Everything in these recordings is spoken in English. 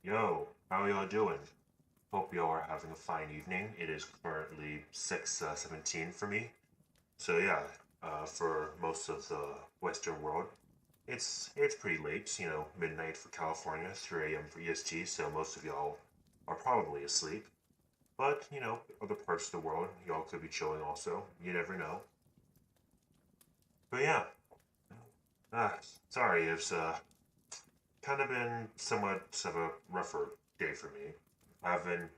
Yo, how y'all doing? Hope y'all are having a fine evening. It is currently 6:17 for me. So yeah, for most of the Western world, it's pretty late. Midnight for California, 3 a.m. for EST. So most of y'all are probably asleep. But other parts of the world, y'all could be chilling also. You never know. But yeah, ah, sorry, it's kind of been somewhat of a rougher day for me. I've been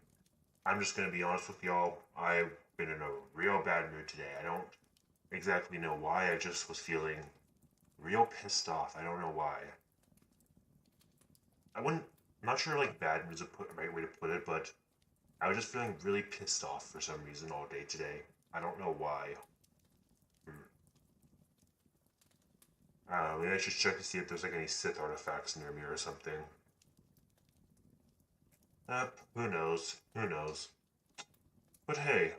I'm just gonna be honest with y'all. I've been in a real bad mood today. I don't exactly know why. I just was feeling real pissed off. I don't know why. I wouldn't. I'm not sure like bad mood is the right way to put it, but I was just feeling really pissed off for some reason all day today. I don't know why. Hmm. I don't know. Maybe I should check to see if there's like any Sith artifacts near me or something. Who knows? Who knows? But hey,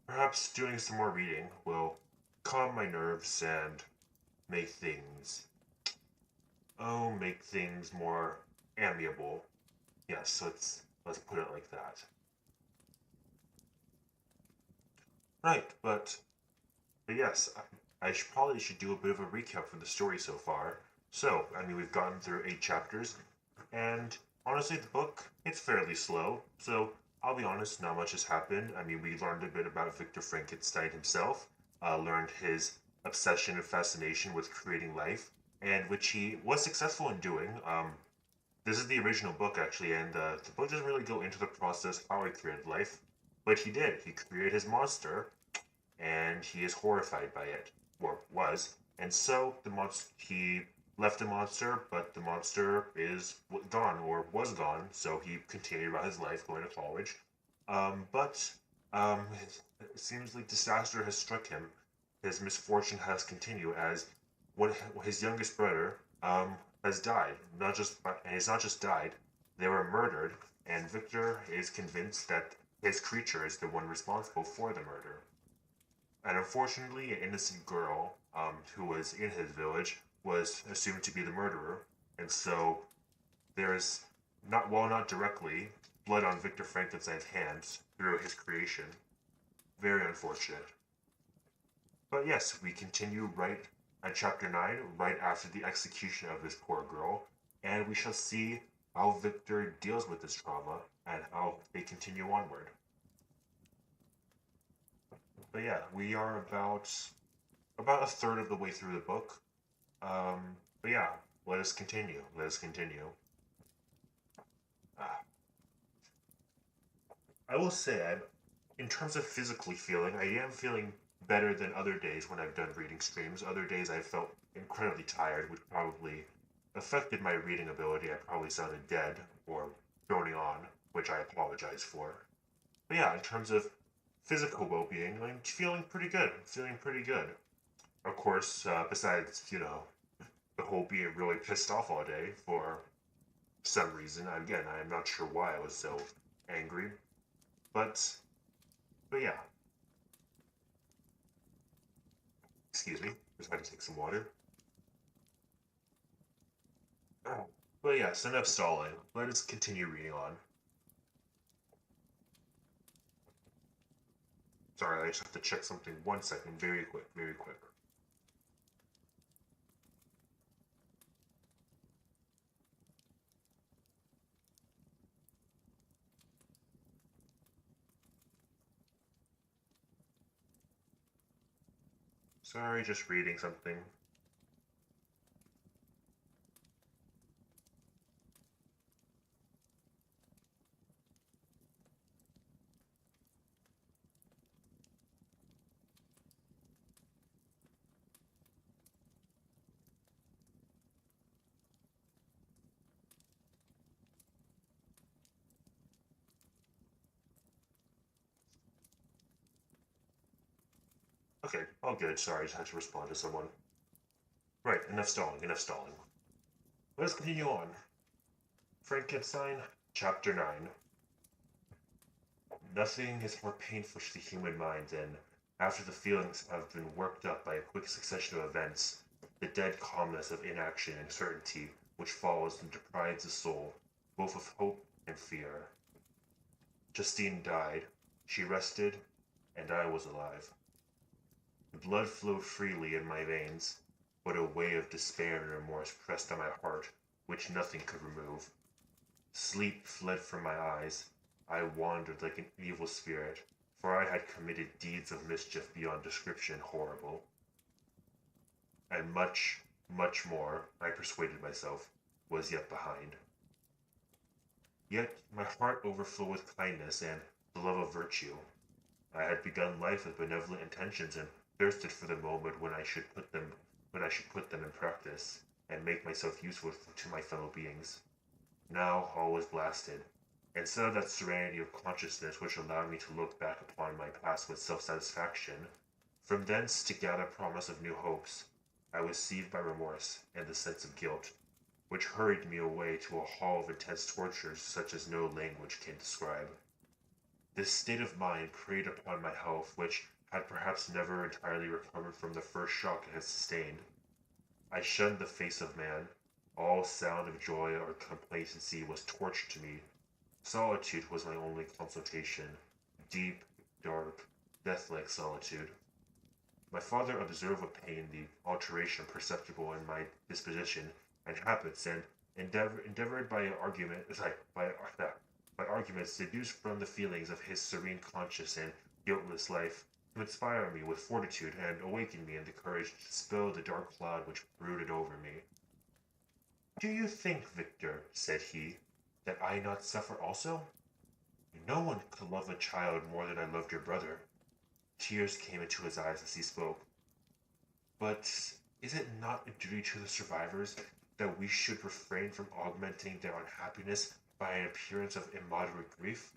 perhaps doing some more reading will calm my nerves and make things make things more amiable. Yes, let's put it like that. Right, but yes, I probably should do a bit of a recap for the story so far. So, I mean, we've gotten through 8 chapters, and honestly, the book it's fairly slow. So I'll be honest, not much has happened. I mean, we learned a bit about Victor Frankenstein himself, learned his obsession and fascination with creating life, and which he was successful in doing. This is the original book actually, and the book doesn't really go into the process how he created life, but he did. He created his monster, and he is horrified by it, or was. And so the monster he left the monster, but the monster is gone or was gone. So he continued about his life, going to college. But it seems like disaster has struck him. His misfortune has continued as what his youngest brother has died. Not just and he's not just died; they were murdered. And Victor is convinced that his creature is the one responsible for the murder. And unfortunately, an innocent girl who was in his village was assumed to be the murderer. And so there's not directly, blood on Victor Frankenstein's hands through his creation. Very unfortunate. But yes, we continue right at chapter 9, right after the execution of this poor girl, and we shall see how Victor deals with this trauma and how they continue onward. But yeah, we are about a third of the way through the book. But yeah, let us continue. Let us continue. Uh, I will say, in terms of physically feeling, I am feeling better than other days when I've done reading streams. Other days I felt incredibly tired, which probably affected my reading ability. I probably sounded dead or droning on, which I apologize for. But yeah, in terms of physical well-being, I'm feeling pretty good. I'm feeling pretty good. Of course, besides the whole being really pissed off all day for some reason. Again, I'm not sure why I was so angry, but but yeah. Excuse me. Just had to take some water. Oh. But yes, enough stalling. Let us continue reading on. Sorry, I just have to check something 1 second, very quick, very quick. Sorry, just reading something. Okay, all good. Sorry, I just had to respond to someone. Right, enough stalling, enough stalling. Let us continue on. Frankenstein, Chapter 9. Nothing is more painful to the human mind than, after the feelings have been worked up by a quick succession of events, the dead calmness of inaction and certainty which follows and deprives the soul both of hope and fear. Justine died, she rested, and I was alive. The blood flowed freely in my veins, but a wave of despair and remorse pressed on my heart, which nothing could remove. Sleep fled from my eyes. I wandered like an evil spirit, for I had committed deeds of mischief beyond description horrible. And much, much more, I persuaded myself, was yet behind. Yet my heart overflowed with kindness and the love of virtue. I had begun life with benevolent intentions and thirsted for the moment when I should put them in practice and make myself useful to my fellow beings. Now all was blasted. Instead of that serenity of consciousness which allowed me to look back upon my past with self-satisfaction, from thence to gather promise of new hopes, I was seized by remorse and the sense of guilt, which hurried me away to a hall of intense tortures such as no language can describe. This state of mind preyed upon my health, which had perhaps never entirely recovered from the first shock it had sustained. I shunned the face of man. All sound of joy or complacency was torture to me. Solitude was my only consolation, deep, dark, death-like solitude. My father observed with pain the alteration perceptible in my disposition and habits, and endeavored by arguments deduced from the feelings of his serene conscience and guiltless life, to inspire me with fortitude and awaken me in the courage to dispel the dark cloud which brooded over me. "Do you think, Victor," said he, "that I not suffer also? No one could love a child more than I loved your brother." Tears came into his eyes as he spoke. "But is it not a duty to the survivors that we should refrain from augmenting their unhappiness by an appearance of immoderate grief?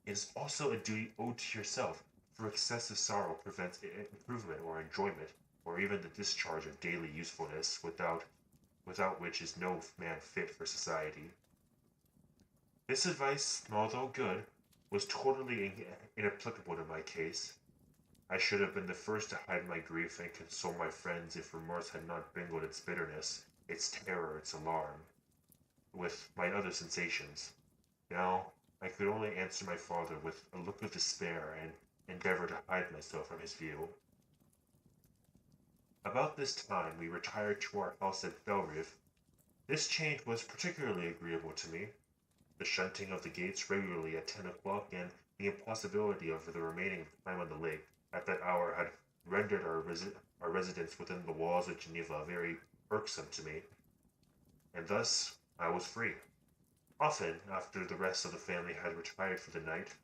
It is also a duty owed to yourself, for excessive sorrow prevents improvement or enjoyment, or even the discharge of daily usefulness, without which is no man fit for society." This advice, although good, was totally inapplicable to my case. I should have been the first to hide my grief and console my friends if remorse had not mingled its bitterness, its terror, its alarm, with my other sensations. Now I could only answer my father with a look of despair and endeavor to hide myself from his view. About this time we retired to our house at Belrive. This change was particularly agreeable to me. The shunting of the gates regularly at 10 o'clock and the impossibility of the remaining time on the lake at that hour had rendered our residence within the walls of Geneva very irksome to me, and thus I was free. Often, after the rest of the family had retired for the night,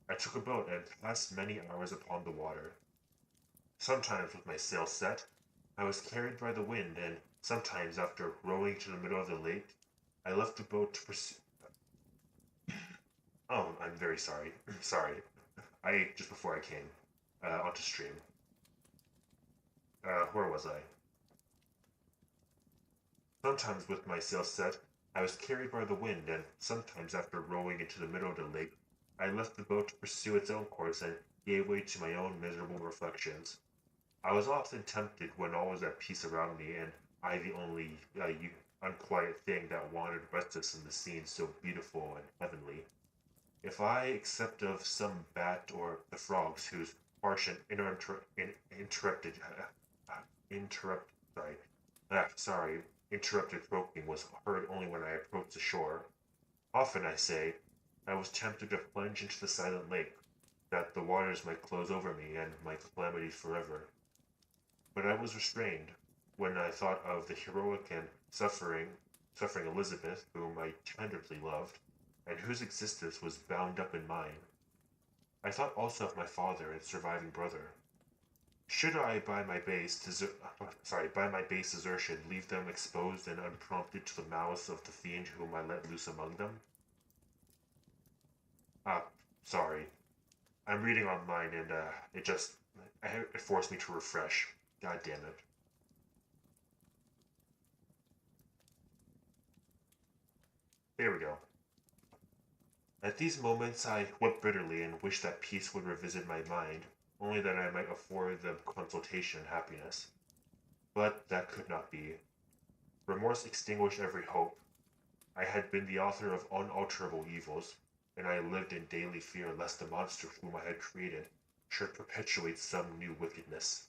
I took a boat and passed many hours upon the water. Sometimes with my sails set, I was carried by the wind, and sometimes after rowing to the middle of the lake, I left the boat to pursue. Oh, I'm very sorry. Sorry. I ate just before I came onto stream. Where was I? Sometimes with my sails set, I was carried by the wind, and sometimes after rowing into the middle of the lake, I left the boat to pursue its own course and gave way to my own miserable reflections. I was often tempted, when all was at peace around me, and I the only unquiet thing that wandered restless in the scene so beautiful and heavenly. If I, except of some bat or the frogs whose harsh and interrupted croaking was heard only when I approached the shore, often, I say, I was tempted to plunge into the silent lake, that the waters might close over me and my calamities forever. But I was restrained, when I thought of the heroic and suffering Elizabeth, whom I tenderly loved, and whose existence was bound up in mine. I thought also of my father and surviving brother. Should I, by my base desertion, leave them exposed and unprompted to the malice of the fiend whom I let loose among them? Ah, sorry. I'm reading online and it forced me to refresh. God damn it. There we go. At these moments I wept bitterly and wished that peace would revisit my mind, only that I might afford them consultation and happiness. But that could not be. Remorse extinguished every hope. I had been the author of unalterable evils, and I lived in daily fear lest the monster whom I had created should perpetuate some new wickedness.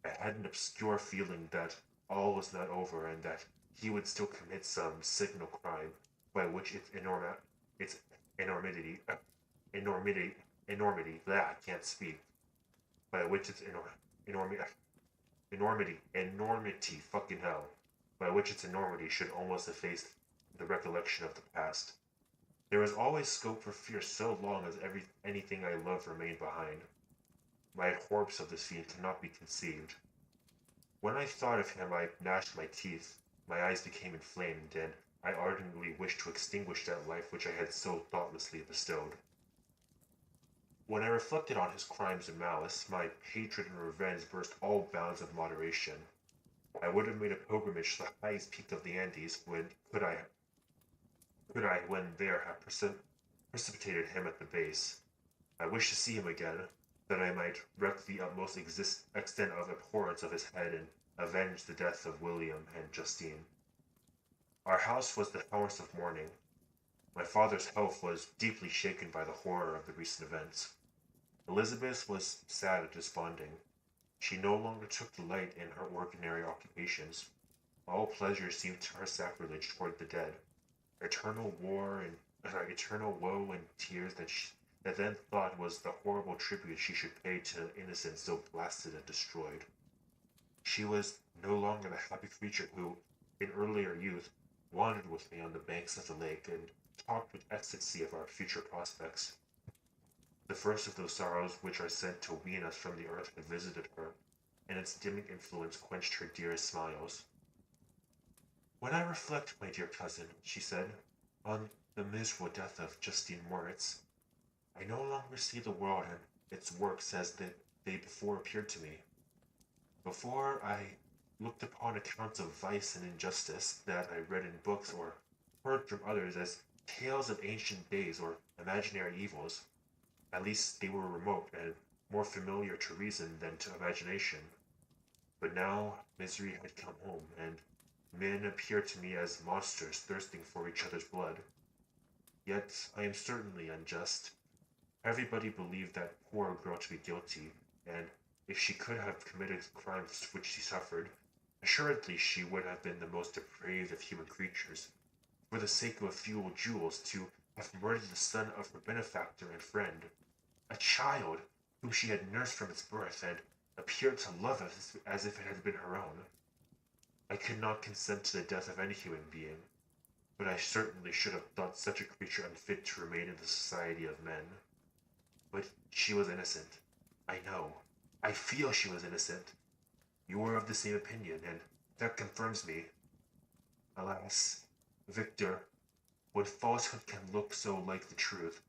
I had an obscure feeling that all was not over and that he would still commit some signal crime by which its enormity, enormity, that I can't speak, by which its enormity, enormity, fucking hell, by which its enormity should almost efface the recollection of the past. There was always scope for fear so long as anything I loved remained behind. My abhorrence of this fiend cannot be conceived. When I thought of him I gnashed my teeth, my eyes became inflamed, and I ardently wished to extinguish that life which I had so thoughtlessly bestowed. When I reflected on his crimes and malice, my hatred and revenge burst all bounds of moderation. I would have made a pilgrimage to the highest peak of the Andes when when there have precipitated him at the base. I wished to see him again, that I might wreak the utmost extent of abhorrence of his head and avenge the death of William and Justine. Our house was the house of mourning. My father's health was deeply shaken by the horror of the recent events. Elizabeth was sad and desponding. She no longer took delight in her ordinary occupations. All pleasure seemed to her sacrilege toward the dead. Eternal woe and tears that then thought was the horrible tribute she should pay to innocence so blasted and destroyed. She was no longer the happy creature who, in earlier youth, wandered with me on the banks of the lake and talked with ecstasy of our future prospects. The first of those sorrows which are sent to wean us from the earth had visited her, and its dimming influence quenched her dearest smiles. "When I reflect, my dear cousin," she said, "on the miserable death of Justine Moritz, I no longer see the world and its works as they before appeared to me. Before I looked upon accounts of vice and injustice that I read in books or heard from others as tales of ancient days or imaginary evils. At least they were remote and more familiar to reason than to imagination. But now misery had come home, and men appeared to me as monsters thirsting for each other's blood. Yet I am certainly unjust. Everybody believed that poor girl to be guilty, and if she could have committed crimes which she suffered, assuredly she would have been the most depraved of human creatures, for the sake of a few jewels, to have murdered the son of her benefactor and friend, a child whom she had nursed from its birth and appeared to love as if it had been her own. I could not consent to the death of any human being, but I certainly should have thought such a creature unfit to remain in the society of men. But she was innocent. I know. I feel she was innocent. You are of the same opinion, and that confirms me. Alas, Victor, when falsehood can look so like the truth,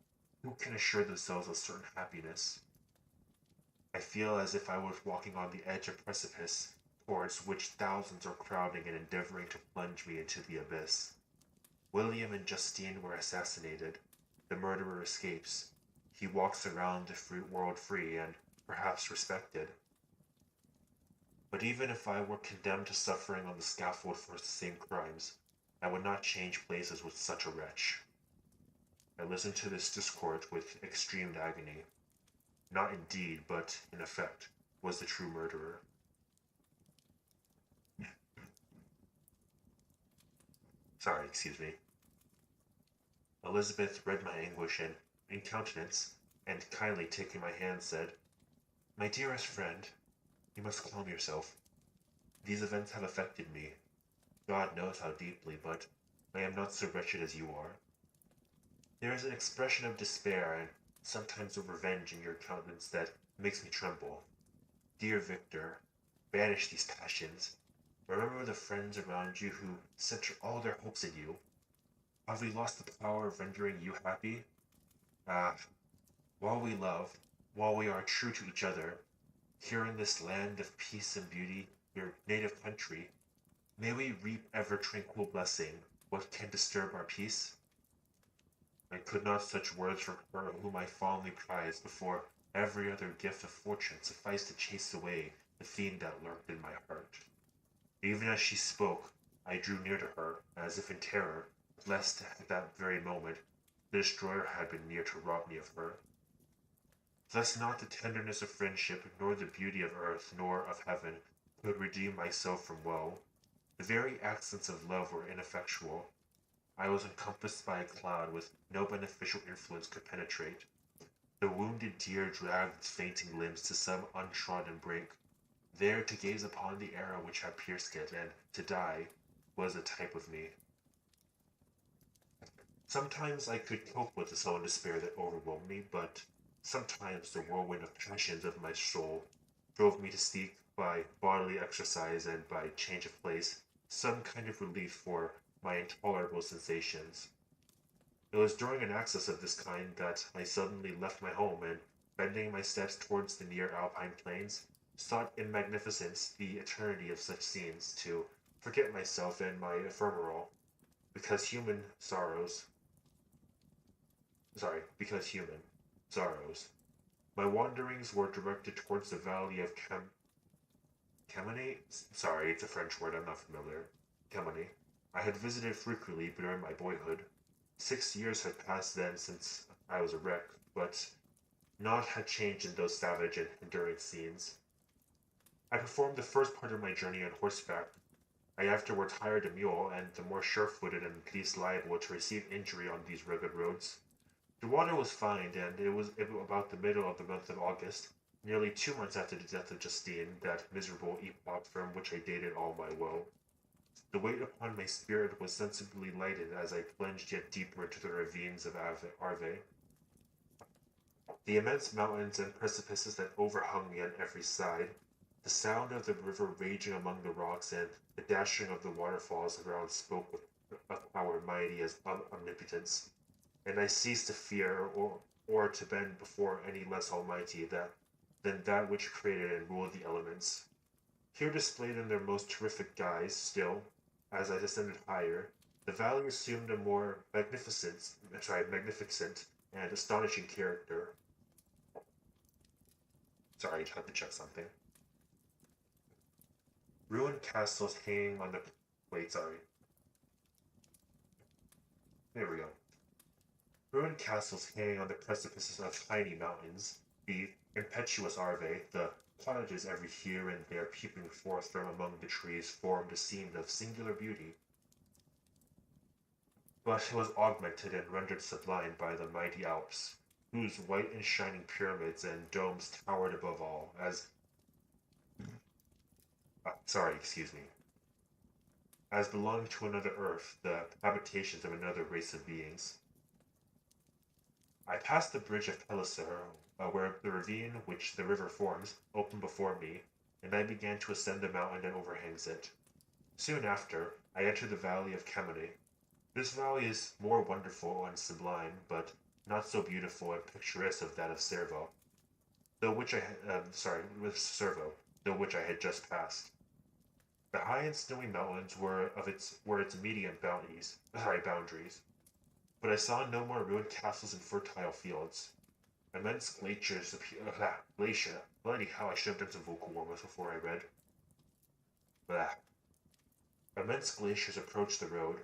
who can assure themselves of certain happiness? I feel as if I was walking on the edge of a precipice, towards which thousands are crowding and endeavoring to plunge me into the abyss. William and Justine were assassinated. The murderer escapes. He walks around the world free and perhaps respected. But even if I were condemned to suffering on the scaffold for the same crimes, I would not change places with such a wretch. I listened to this discourse with extreme agony. Not in deed, but in effect, was the true murderer. Sorry, excuse me. Elizabeth read my anguish in countenance, and kindly taking my hand said, "My dearest friend, you must calm yourself. These events have affected me. God knows how deeply, but I am not so wretched as you are. There is an expression of despair and sometimes of revenge in your countenance that makes me tremble. Dear Victor, banish these passions. Remember the friends around you who center all their hopes in you. Have we lost the power of rendering you happy? Ah, while we love, while we are true to each other, here in this land of peace and beauty, your native country, may we reap ever tranquil blessing. What can disturb our peace? And could not such words from her whom I fondly prized before every other gift of fortune suffice to chase away the fiend that lurked in my heart? Even as she spoke, I drew near to her, as if in terror, lest at that very moment the destroyer had been near to rob me of her. Thus not the tenderness of friendship, nor the beauty of earth, nor of heaven, could redeem myself from woe. The very accents of love were ineffectual. I was encompassed by a cloud which no beneficial influence could penetrate. The wounded deer dragged its fainting limbs to some untrodden brink. There to gaze upon the arrow which had pierced it, and to die, was a type of me. Sometimes I could cope with the sullen despair that overwhelmed me, but sometimes the whirlwind of passions of my soul drove me to seek, by bodily exercise and by change of place, some kind of relief for my intolerable sensations. It was during an access of this kind that I suddenly left my home and, bending my steps towards the near alpine plains, sought in magnificence the eternity of such scenes, to forget myself and my ephemeral, because human sorrows, because human sorrows. My wanderings were directed towards the valley of Chamonix? Sorry, it's a French word, I'm not familiar. Chamonix. I had visited frequently during my boyhood. 6 years had passed then since I was a wreck, but naught had changed in those savage and enduring scenes. I performed the first part of my journey on horseback. I afterwards hired a mule, and the more sure-footed and least liable to receive injury on these rugged roads. The water was fine, and it was about the middle of the month of August, nearly 2 months after the death of Justine, that miserable epoch from which I dated all my woe. The weight upon my spirit was sensibly lightened as I plunged yet deeper into the ravines of Arve. The immense mountains and precipices that overhung me on every side, the sound of the river raging among the rocks, and the dashing of the waterfalls around spoke of power mighty as omnipotence, and I ceased to fear or to bend before any less almighty than that which created and ruled the elements. Here displayed in their most terrific guise, still, as I descended higher, the valley assumed a more magnificent and astonishing character. Sorry, I had to check something. Ruined castles hanging on the... Wait, sorry. There we go. Ruined castles hanging on the precipices of tiny mountains, the impetuous Arve, the cottages every here and there peeping forth from among the trees formed a scene of singular beauty. But it was augmented and rendered sublime by the mighty Alps, whose white and shining pyramids and domes towered above all, as belonging to another earth, the habitations of another race of beings. I passed the bridge of Pellicer, where the ravine which the river forms opened before me, and I began to ascend the mountain that overhangs it. Soon after, I entered the valley of Chamonix. This valley is more wonderful and sublime, but not so beautiful and picturesque as that of Cervo, though which I had just passed. The high and snowy mountains were its immediate boundaries, but I saw no more ruined castles and fertile fields. Immense glaciers glacier. Bloody hell! I should have done some vocal warm-ups before I read. Blah. Immense glaciers approached the road.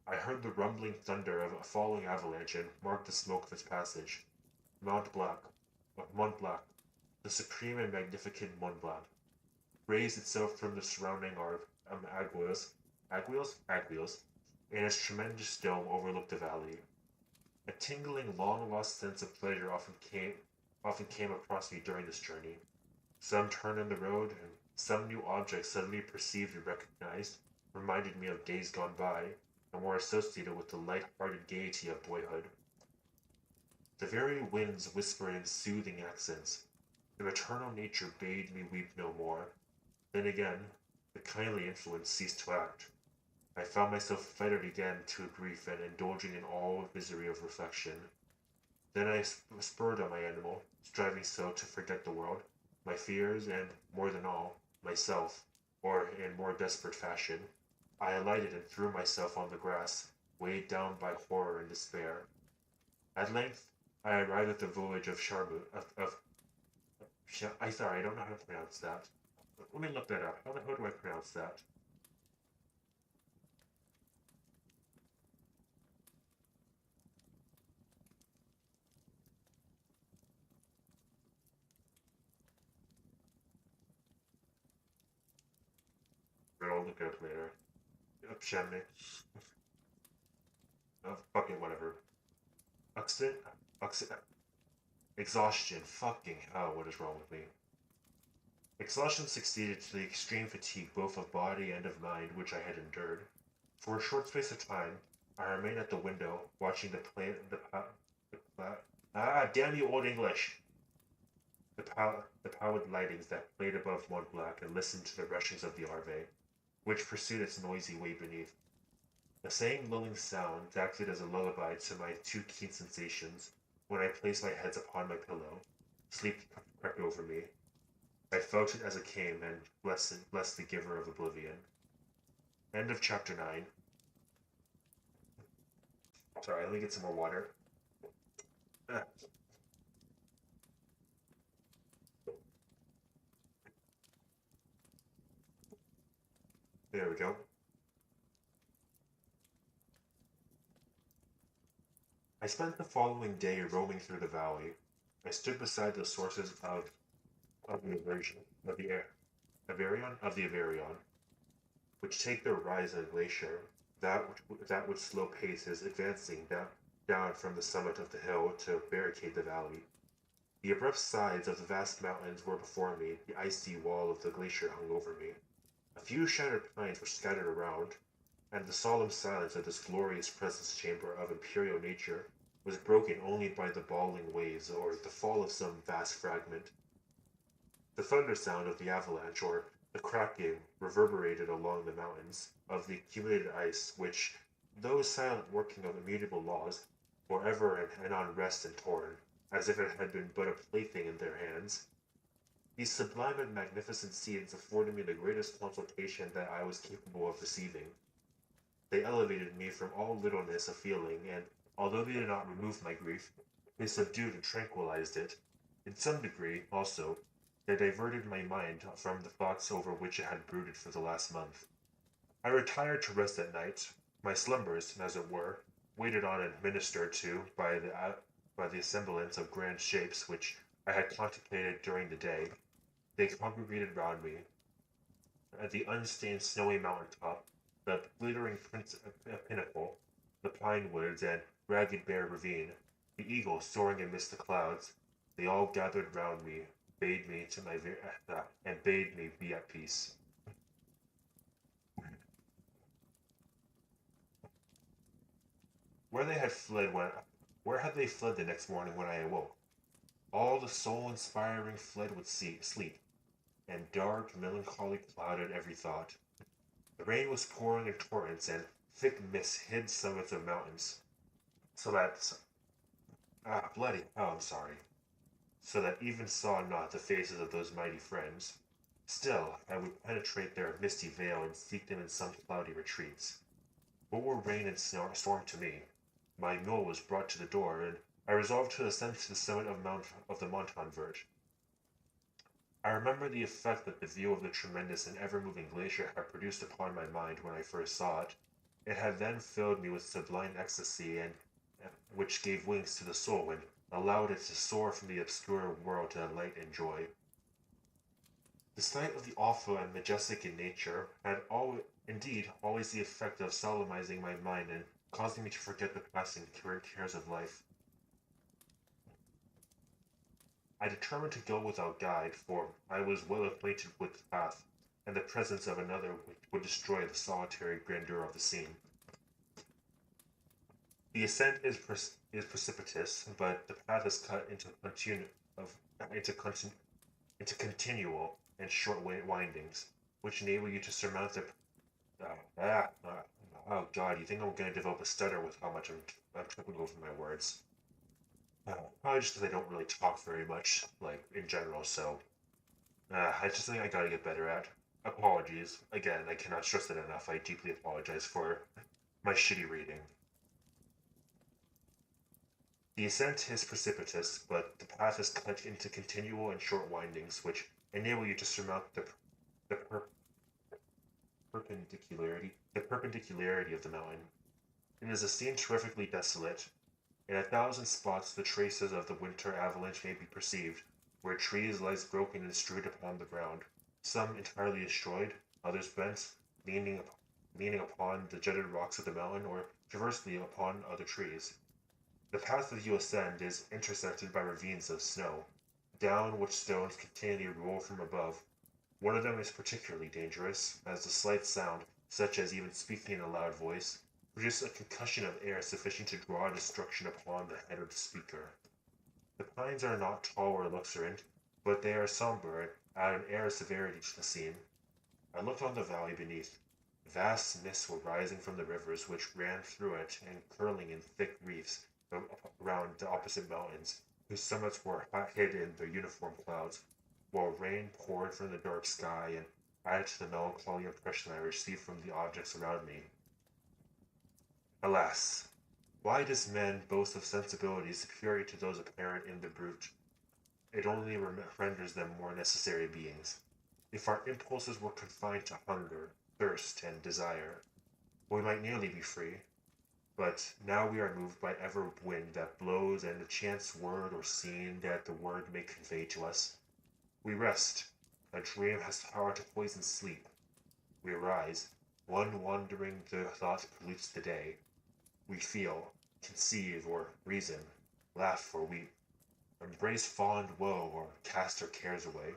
I heard the rumbling thunder of a falling avalanche and marked the smoke of its passage. Mont Blanc, the supreme and magnificent Mont Blanc, raised itself from the surrounding Aiguilles, and its tremendous dome overlooked the valley. A tingling, long-lost sense of pleasure often came across me during this journey. Some turn in the road, and some new object suddenly perceived and recognized reminded me of days gone by, and were associated with the light-hearted gaiety of boyhood. The very winds whispered in soothing accents. The maternal nature bade me weep no more. Then again, the kindly influence ceased to act. I found myself fettered again to grief and indulging in all misery of reflection. Then I spurred on my animal, striving so to forget the world, my fears, and, more than all, myself, or, in more desperate fashion, I alighted and threw myself on the grass, weighed down by horror and despair. At length, I arrived at the village of I don't know how to pronounce that. Let me look that up. How the hell do I pronounce that? look it up later. Upshamnik. Fuck it, whatever. Oxid, oxid, exhaustion. Fucking hell, what is wrong with me? Exhaustion succeeded to the extreme fatigue both of body and of mind which I had endured. For a short space of time, I remained at the window, watching damn you, Old English! The pallid lightings that played above Mont Blanc and listened to the rushings of the Arve, which pursued its noisy way beneath. The same lulling sound acted as a lullaby to my too keen sensations. When I placed my head upon my pillow, sleep crept over me. I felt it as it came, and blessed the giver of oblivion. End of chapter 9. Sorry, let me get some more water. There we go. I spent the following day roaming through the valley. I stood beside the sources of the Aversion, of the Averion, which take their rise in a glacier, that which slow pace is advancing down from the summit of the hill to barricade the valley. The abrupt sides of the vast mountains were before me, the icy wall of the glacier hung over me. A few shattered pines were scattered around, and the solemn silence of this glorious presence chamber of imperial nature was broken only by the bawling waves or the fall of some vast fragment. The thunder sound of the avalanche or the cracking reverberated along the mountains of the accumulated ice which, though silent working of immutable laws, for ever and on rest and torn, as if it had been but a plaything in their hands. These sublime and magnificent scenes afforded me the greatest consolation that I was capable of receiving. They elevated me from all littleness of feeling, and although they did not remove my grief, they subdued and tranquilized it. In some degree, also, they diverted my mind from the thoughts over which it had brooded for the last month. I retired to rest at night, my slumbers, as it were, waited on and ministered to by the semblance of grand shapes which I had contemplated during the day. They congregated round me. At the unstained snowy mountain top, the glittering pinnacle, the pine woods and ragged bare ravine, the eagle soaring amidst the clouds, they all gathered round me, bade me be at peace. Where had they fled the next morning when I awoke? All the soul-inspiring fled with sleep, and dark, melancholy clouded every thought. The rain was pouring in torrents, and thick mists hid summits of mountains, so that bloody hell, I'm sorry, so that even saw not the faces of those mighty friends. Still, I would penetrate their misty veil and seek them in some cloudy retreats. What were rain and storm to me? My mule was brought to the door, and I resolved to ascend to the summit of the Montanvert. I remember the effect that the view of the tremendous and ever-moving glacier had produced upon my mind when I first saw it. It had then filled me with sublime ecstasy, and which gave wings to the soul and allowed it to soar from the obscure world to light and joy. The sight of the awful and majestic in nature had always the effect of solemnizing my mind and causing me to forget the passing cares of life. I determined to go without guide, for I was well acquainted with the path, and the presence of another would destroy the solitary grandeur of the scene. The ascent is precipitous, but the path is cut into continual and short windings, which enable you to surmount the. Oh God! You think I'm going to develop a stutter with how much I'm tripping over my words? Probably just because I don't really talk very much, like in general. So, I just think I gotta get better at. Apologies again. I cannot stress it enough. I deeply apologize for my shitty reading. The ascent is precipitous, but the path is cut into continual and short windings, which enable you to surmount the perpendicularity of the mountain. It is a scene terrifically desolate. In 1,000 spots the traces of the winter avalanche may be perceived, where trees lie broken and strewed upon the ground, some entirely destroyed, others bent, leaning, leaning upon the jutted rocks of the mountain or traversely upon other trees. The path that you ascend is intersected by ravines of snow, down which stones continually roll from above. One of them is particularly dangerous, as the slight sound, such as even speaking in a loud voice, produces a concussion of air sufficient to draw destruction upon the head of the speaker. The pines are not tall or luxuriant, but they are somber and add an air of severity to the scene. I looked on the valley beneath. Vast mists were rising from the rivers which ran through it and curling in thick reefs around the opposite mountains, whose summits were hid in their uniform clouds, while rain poured from the dark sky and added to the melancholy impression I received from the objects around me. Alas! Why does man boast of sensibilities superior to those apparent in the brute? It only renders them more necessary beings. If our impulses were confined to hunger, thirst, and desire, we might nearly be free. But now we are moved by every wind that blows and a chance word or scene that the word may convey to us. We rest. A dream has power to poison sleep. We arise. One wandering thought pollutes the day. We feel, conceive, or reason, laugh or weep, embrace fond woe, or cast our cares away.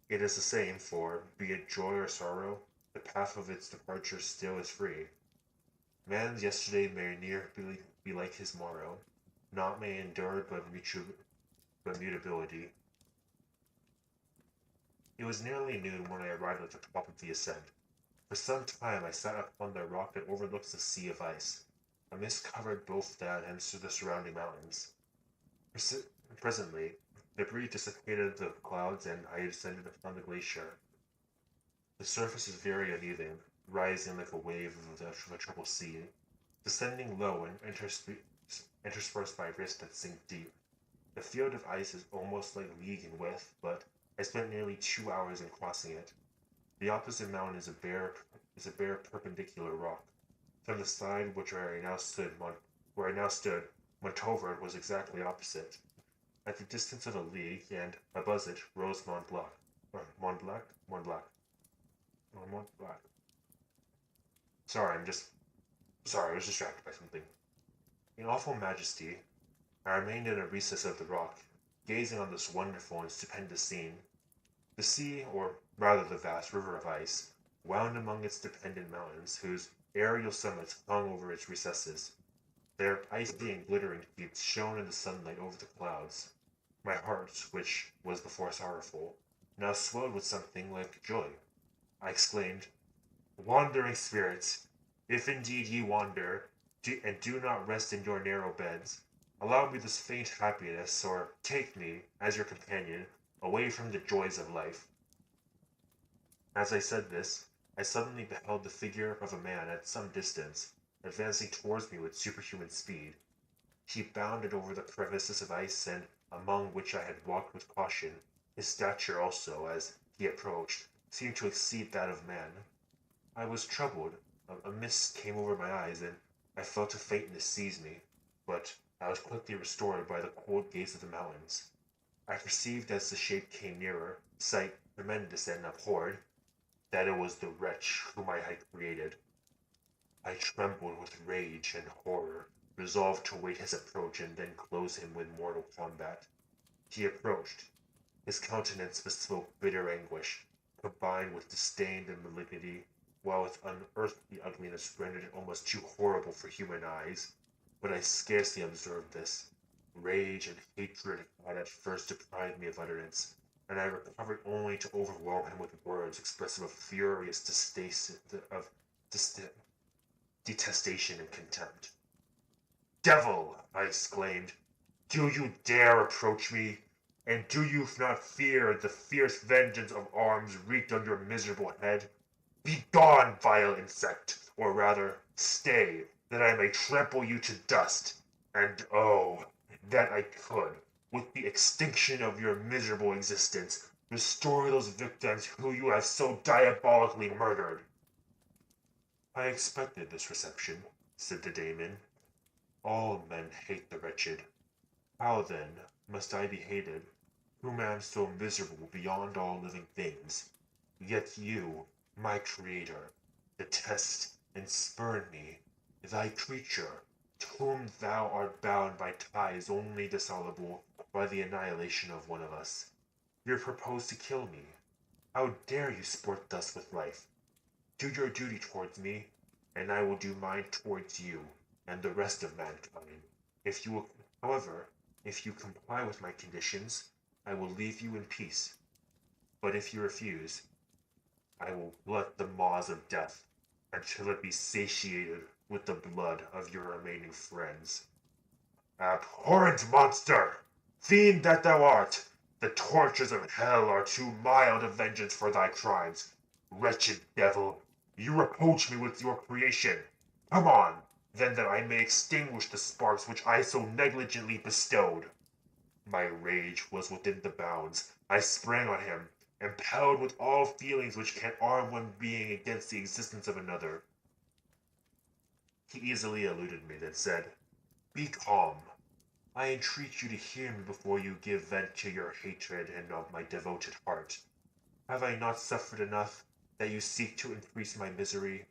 It is the same, for, be it joy or sorrow, the path of its departure still is free. Man's yesterday may near be like his morrow, naught may endure but mutability. It was nearly noon when I arrived at the top of the ascent. For some time I sat upon the rock that overlooks the sea of ice. A mist covered both that and the surrounding mountains. Presently, the breeze dissipated the clouds and I descended upon the glacier. The surface is very uneven, rising like a wave of a troubled sea, descending low and interspersed by rifts that sink deep. The field of ice is almost like a league in width, but I spent nearly 2 hours in crossing it. The opposite mountain is a bare perpendicular rock. From the side where I now stood, Montovert was exactly opposite. At the distance of a league, and above it, rose Mont Blanc. Mont Blanc? Mont Blanc. Mont Blanc. Sorry, I was distracted by something. In awful majesty, I remained in a recess of the rock, gazing on this wonderful and stupendous scene. The sea, or rather the vast river of ice, wound among its dependent mountains, whose aerial summits hung over its recesses. Their icy and glittering peaks shone in the sunlight over the clouds. My heart, which was before sorrowful, now swelled with something like joy. I exclaimed, "Wandering spirits, if indeed ye wander, and do not rest in your narrow beds, allow me this faint happiness, or take me, as your companion, away from the joys of life." As I said this, I suddenly beheld the figure of a man at some distance, advancing towards me with superhuman speed. He bounded over the crevices of ice and among which I had walked with caution. His stature also, as he approached, seemed to exceed that of man. I was troubled. A mist came over my eyes, and I felt a faintness seize me, but I was quickly restored by the cold gaze of the mountains. I perceived as the shape came nearer, sight tremendous and abhorred, that it was the wretch whom I had created. I trembled with rage and horror, resolved to await his approach and then close him with mortal combat. He approached. His countenance bespoke bitter anguish, combined with disdain and malignity, while its unearthly ugliness rendered it almost too horrible for human eyes. But I scarcely observed this. Rage and hatred had at first deprived me of utterance, and I recovered only to overwhelm him with words expressive of furious detestation and contempt. "Devil!" I exclaimed, "do you dare approach me? And do you not fear the fierce vengeance of arms wreaked on your miserable head? Begone, vile insect, or rather, stay, that I may trample you to dust, and oh, that I could, with the extinction of your miserable existence, restore those victims whom you have so diabolically murdered." "I expected this reception," said the Daemon. "All men hate the wretched. How, then, must I be hated, whom am so miserable beyond all living things? Yet you, My creator, detest and spurn me, thy creature, to whom thou art bound by ties only dissoluble by the annihilation of one of us. You propose to kill me. How dare you sport thus with life? Do your duty towards me, and I will do mine towards you and the rest of mankind. If you will, however, if you comply with my conditions, I will leave you in peace. But if you refuse, I will glut the maws of death until it be satiated with the blood of your remaining friends. Abhorrent monster! Fiend that thou art! The tortures of hell are too mild a vengeance for thy crimes. Wretched devil, you reproach me with your creation. Come on, then, that I may extinguish the sparks which I so negligently bestowed. My rage was within the bounds. I sprang on him, impelled with all feelings which can arm one being against the existence of another. He easily eluded me, then said, "Be calm. I entreat you to hear me before you give vent to your hatred and of my devoted heart. Have I not suffered enough, that you seek to increase my misery?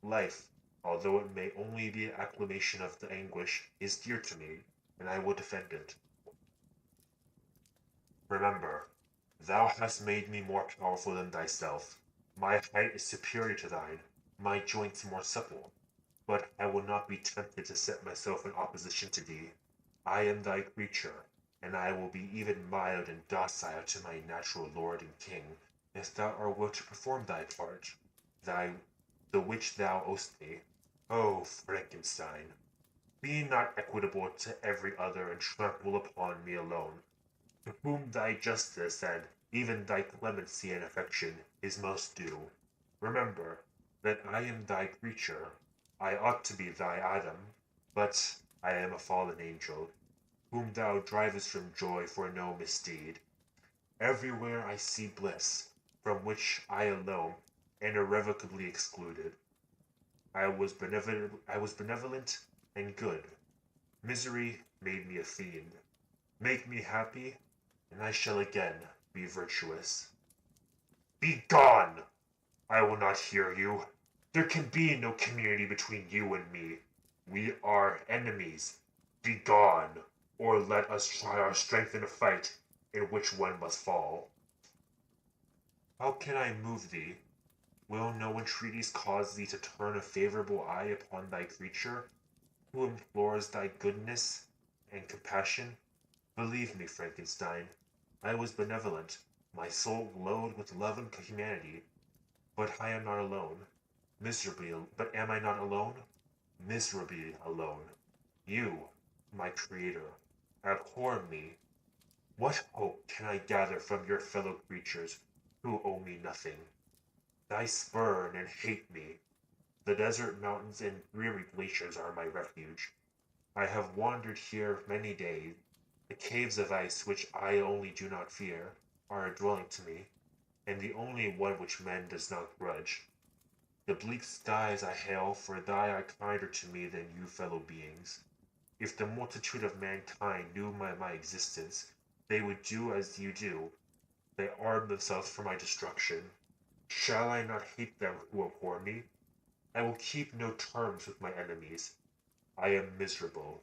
Life, although it may only be an acclamation of the anguish, is dear to me, and I will defend it. Remember, thou hast made me more powerful than thyself. My height is superior to thine, my joints more supple. But I will not be tempted to set myself in opposition to thee. I am thy creature, and I will be even mild and docile to my natural lord and king, if thou art will to perform thy part, the which thou owest me. O Frankenstein, be not equitable to every other and trample upon me alone, to whom thy justice and even thy clemency and affection is most due. Remember that I am thy creature. I ought to be thy Adam, but I am a fallen angel, whom thou drivest from joy for no misdeed. Everywhere I see bliss, from which I alone am irrevocably excluded. I was benevolent and good. Misery made me a fiend. Make me happy, and I shall again be virtuous. Begone! I will not hear you. There can be no community between you and me. We are enemies. Begone, or let us try our strength in a fight in which one must fall. How can I move thee? Will no entreaties cause thee to turn a favorable eye upon thy creature, who implores thy goodness and compassion? Believe me, Frankenstein, I was benevolent, my soul glowed with love and humanity, but I am not alone. But am I not alone? Miserably alone. You, my creator, abhor me. What hope can I gather from your fellow creatures, who owe me nothing? They spurn and hate me. The desert mountains and dreary glaciers are my refuge. I have wandered here many days. The caves of ice, which I only do not fear, are a dwelling to me, and the only one which man does not grudge. The bleak skies I hail, for they are kinder to me than you fellow beings. If the multitude of mankind knew my existence, they would do as you do. They arm themselves for my destruction. Shall I not hate them who abhor me? I will keep no terms with my enemies. I am miserable,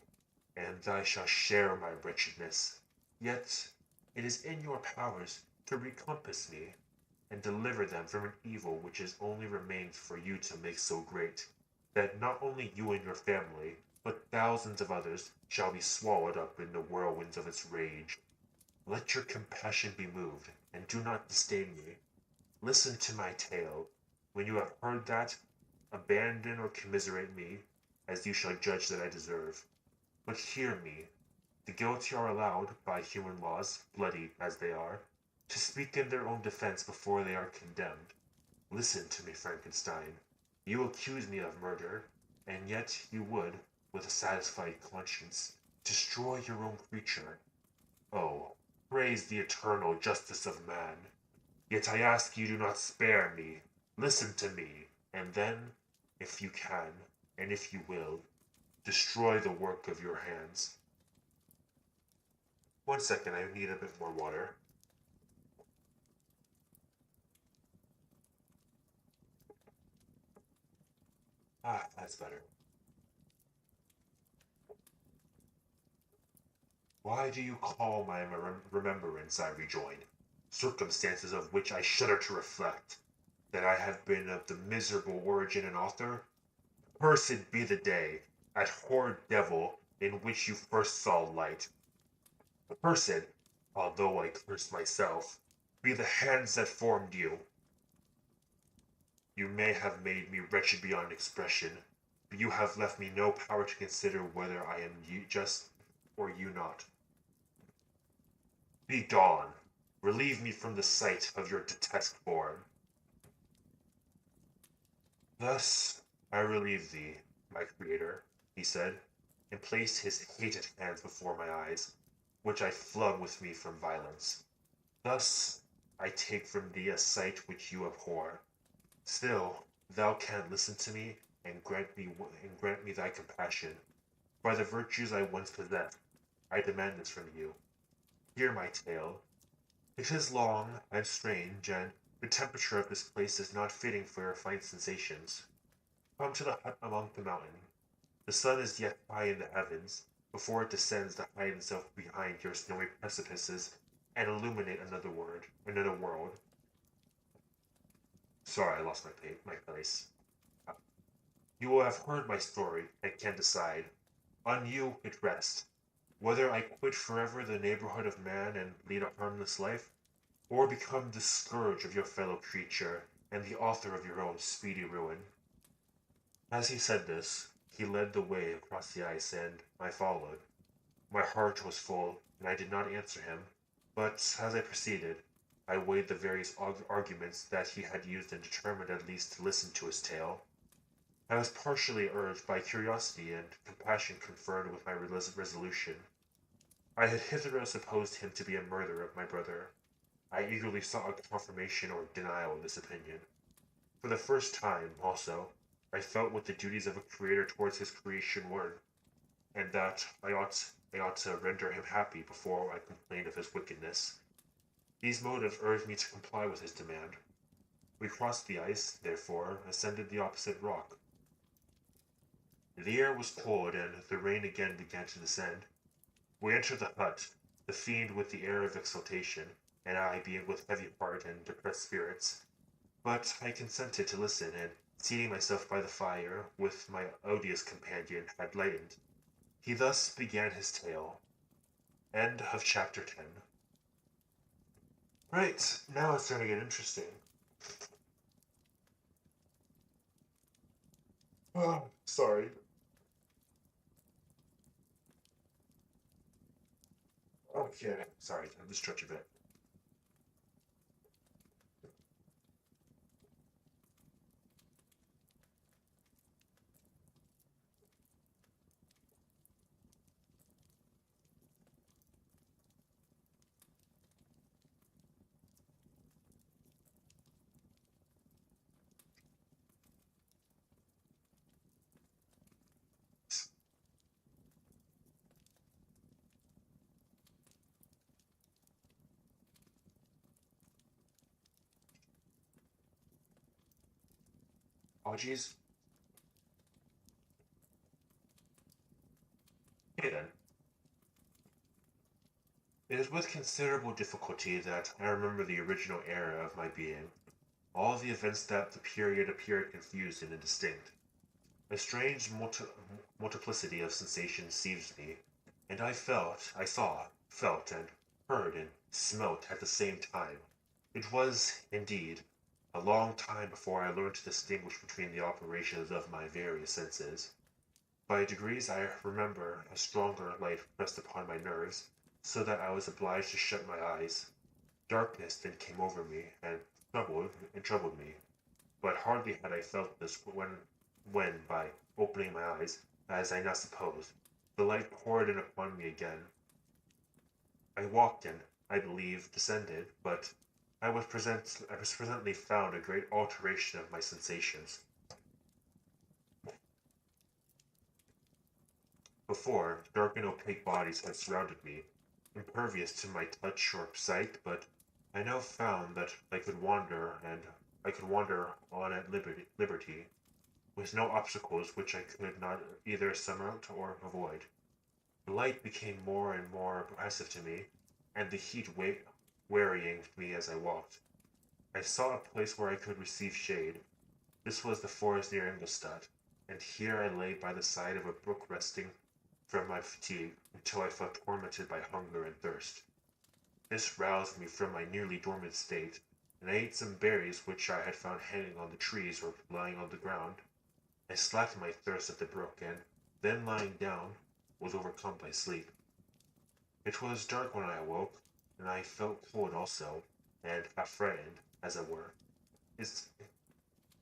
and I shall share my wretchedness. Yet it is in your powers to recompense me, and deliver them from an evil which has only remained for you to make so great, that not only you and your family, but thousands of others shall be swallowed up in the whirlwinds of its rage. Let your compassion be moved, and do not disdain me. Listen to my tale. When you have heard that, abandon or commiserate me, as you shall judge that I deserve. But hear me. The guilty are allowed, by human laws, bloody as they are, to speak in their own defense before they are condemned. Listen to me, Frankenstein. You accuse me of murder, and yet you would, with a satisfied conscience, destroy your own creature. Oh, praise the eternal justice of man. Yet I ask you do not spare me. Listen to me, and then, if you can, and if you will, destroy the work of your hands. 1 second, I need a bit more water. Ah, that's better. Why do you call my remembrance, I rejoined, circumstances of which I shudder to reflect, that I have been of the miserable origin and author? Cursed be the day, that horrid devil, in which you first saw light. Cursed, although I curse myself, be the hands that formed you. You may have made me wretched beyond expression, but you have left me no power to consider whether I am you just or you not. Be gone. Relieve me from the sight of your detested form. Thus I relieve thee, my creator, he said, and placed his hated hands before my eyes, which I flung with me from violence. Thus I take from thee a sight which you abhor. Still thou canst listen to me and grant me thy compassion. By the virtues I once possessed, I demand this from you. Hear my tale. It is long and strange, and the temperature of this place is not fitting for your fine sensations. Come to the hut among the mountains. The sun is yet high in the heavens, before it descends to hide itself behind your snowy precipices and illuminate another world. Sorry, I lost my place. You will have heard my story and can decide. On you it rests, whether I quit forever the neighborhood of man and lead a harmless life, or become the scourge of your fellow creature and the author of your own speedy ruin. As he said this, he led the way across the ice, and I followed. My heart was full, and I did not answer him, but as I proceeded, I weighed the various arguments that he had used and determined at least to listen to his tale. I was partially urged by curiosity, and compassion confirmed with my resolution. I had hitherto supposed him to be a murderer of my brother. I eagerly sought a confirmation or denial of this opinion. For the first time, also, I felt what the duties of a creator towards his creation were, and that I ought to render him happy before I complained of his wickedness. These motives urged me to comply with his demand. We crossed the ice, therefore, ascended the opposite rock. The air was cold, and the rain again began to descend. We entered the hut, the fiend with the air of exultation, and I being with heavy heart and depressed spirits. But I consented to listen, and seating myself by the fire, with my odious companion, had lightened. He thus began his tale. End of chapter 10. Right, now it's starting to get interesting. Oh, sorry. Okay, sorry, I'm just stretch a bit. Apologies. Okay then. It is with considerable difficulty that I remember the original era of my being. All the events that the period appeared confused and indistinct. A strange multiplicity of sensations seized me, and I saw, felt, and heard and smelt at the same time. It was, indeed, a long time before I learned to distinguish between the operations of my various senses. By degrees I remember a stronger light pressed upon my nerves, so that I was obliged to shut my eyes. Darkness then came over me, and troubled me. But hardly had I felt this when, by opening my eyes, as I now supposed, the light poured in upon me again. I walked and, I believe, descended, but I was presently found a great alteration of my sensations. Before, dark and opaque bodies had surrounded me, impervious to my touch or sight, but I now found that I could wander on at liberty. with no obstacles which I could not either surmount or avoid. The light became more and more oppressive to me, and the heat wearying me as I walked. I saw a place where I could receive shade. This was the forest near Ingolstadt, and here I lay by the side of a brook resting from my fatigue until I felt tormented by hunger and thirst. This roused me from my nearly dormant state, and I ate some berries which I had found hanging on the trees or lying on the ground. I slaked my thirst at the brook, and then lying down, was overcome by sleep. It was dark when I awoke, and I felt cold also, and half frightened, as it were, inst-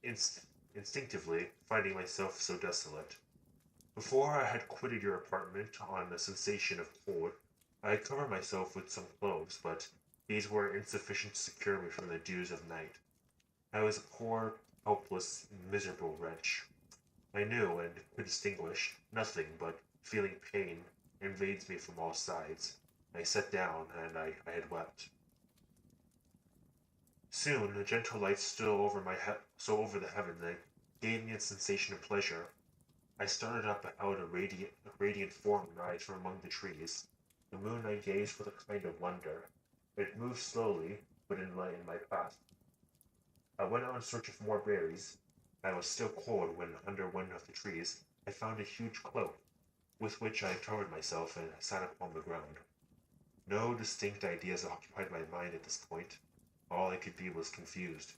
inst- instinctively finding myself so desolate. Before I had quitted your apartment on the sensation of cold, I had covered myself with some clothes, but these were insufficient to secure me from the dews of night. I was a poor, helpless, miserable wretch. I knew and could distinguish nothing, but feeling pain invades me from all sides. I sat down, and I had wept. Soon a gentle light stole over over the heavens and gave me a sensation of pleasure. I started up and beheld a radiant form rise from among the trees. The moon I gazed with a kind of wonder. It moved slowly, but enlightened my path. I went out in search of more berries. I was still cold when, under one of the trees, I found a huge cloak, with which I covered myself and sat upon the ground. No distinct ideas occupied my mind at this point. All I could be was confused.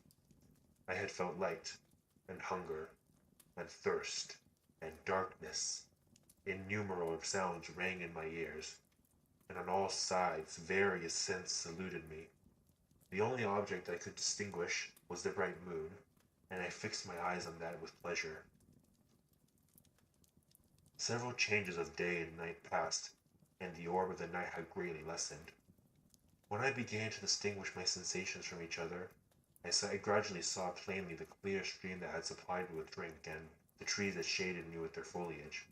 I had felt light, and hunger, and thirst, and darkness. Innumerable sounds rang in my ears, and on all sides various scents saluted me. The only object I could distinguish was the bright moon, and I fixed my eyes on that with pleasure. Several changes of day and night passed, and the orb of the night had greatly lessened. When I began to distinguish my sensations from each other, I gradually saw plainly the clear stream that had supplied me with drink, and the trees that shaded me with their foliage.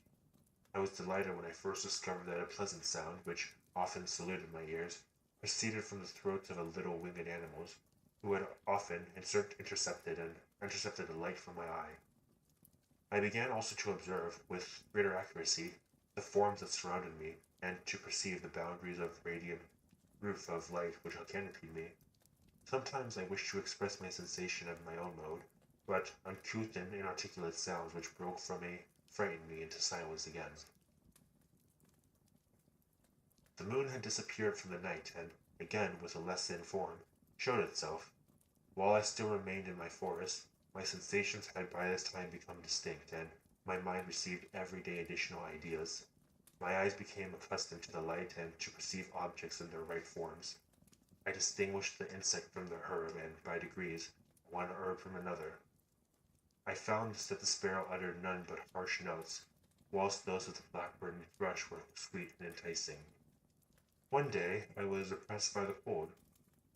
I was delighted when I first discovered that a pleasant sound, which often saluted my ears, proceeded from the throats of little winged animals, who had often intercepted the light from my eye. I began also to observe, with greater accuracy, the forms that surrounded me, and to perceive the boundaries of radiant roof of light which canopied me. Sometimes I wished to express my sensation of my own mode, but uncouth and inarticulate sounds which broke from me frightened me into silence again. The moon had disappeared from the night, and again, with a less thin form, showed itself. While I still remained in my forest, my sensations had by this time become distinct, and my mind received every day additional ideas. My eyes became accustomed to the light and to perceive objects in their right forms. I distinguished the insect from the herb, and by degrees, one herb from another. I found that the sparrow uttered none but harsh notes, whilst those of the blackbird and thrush were sweet and enticing. One day I was oppressed by the cold.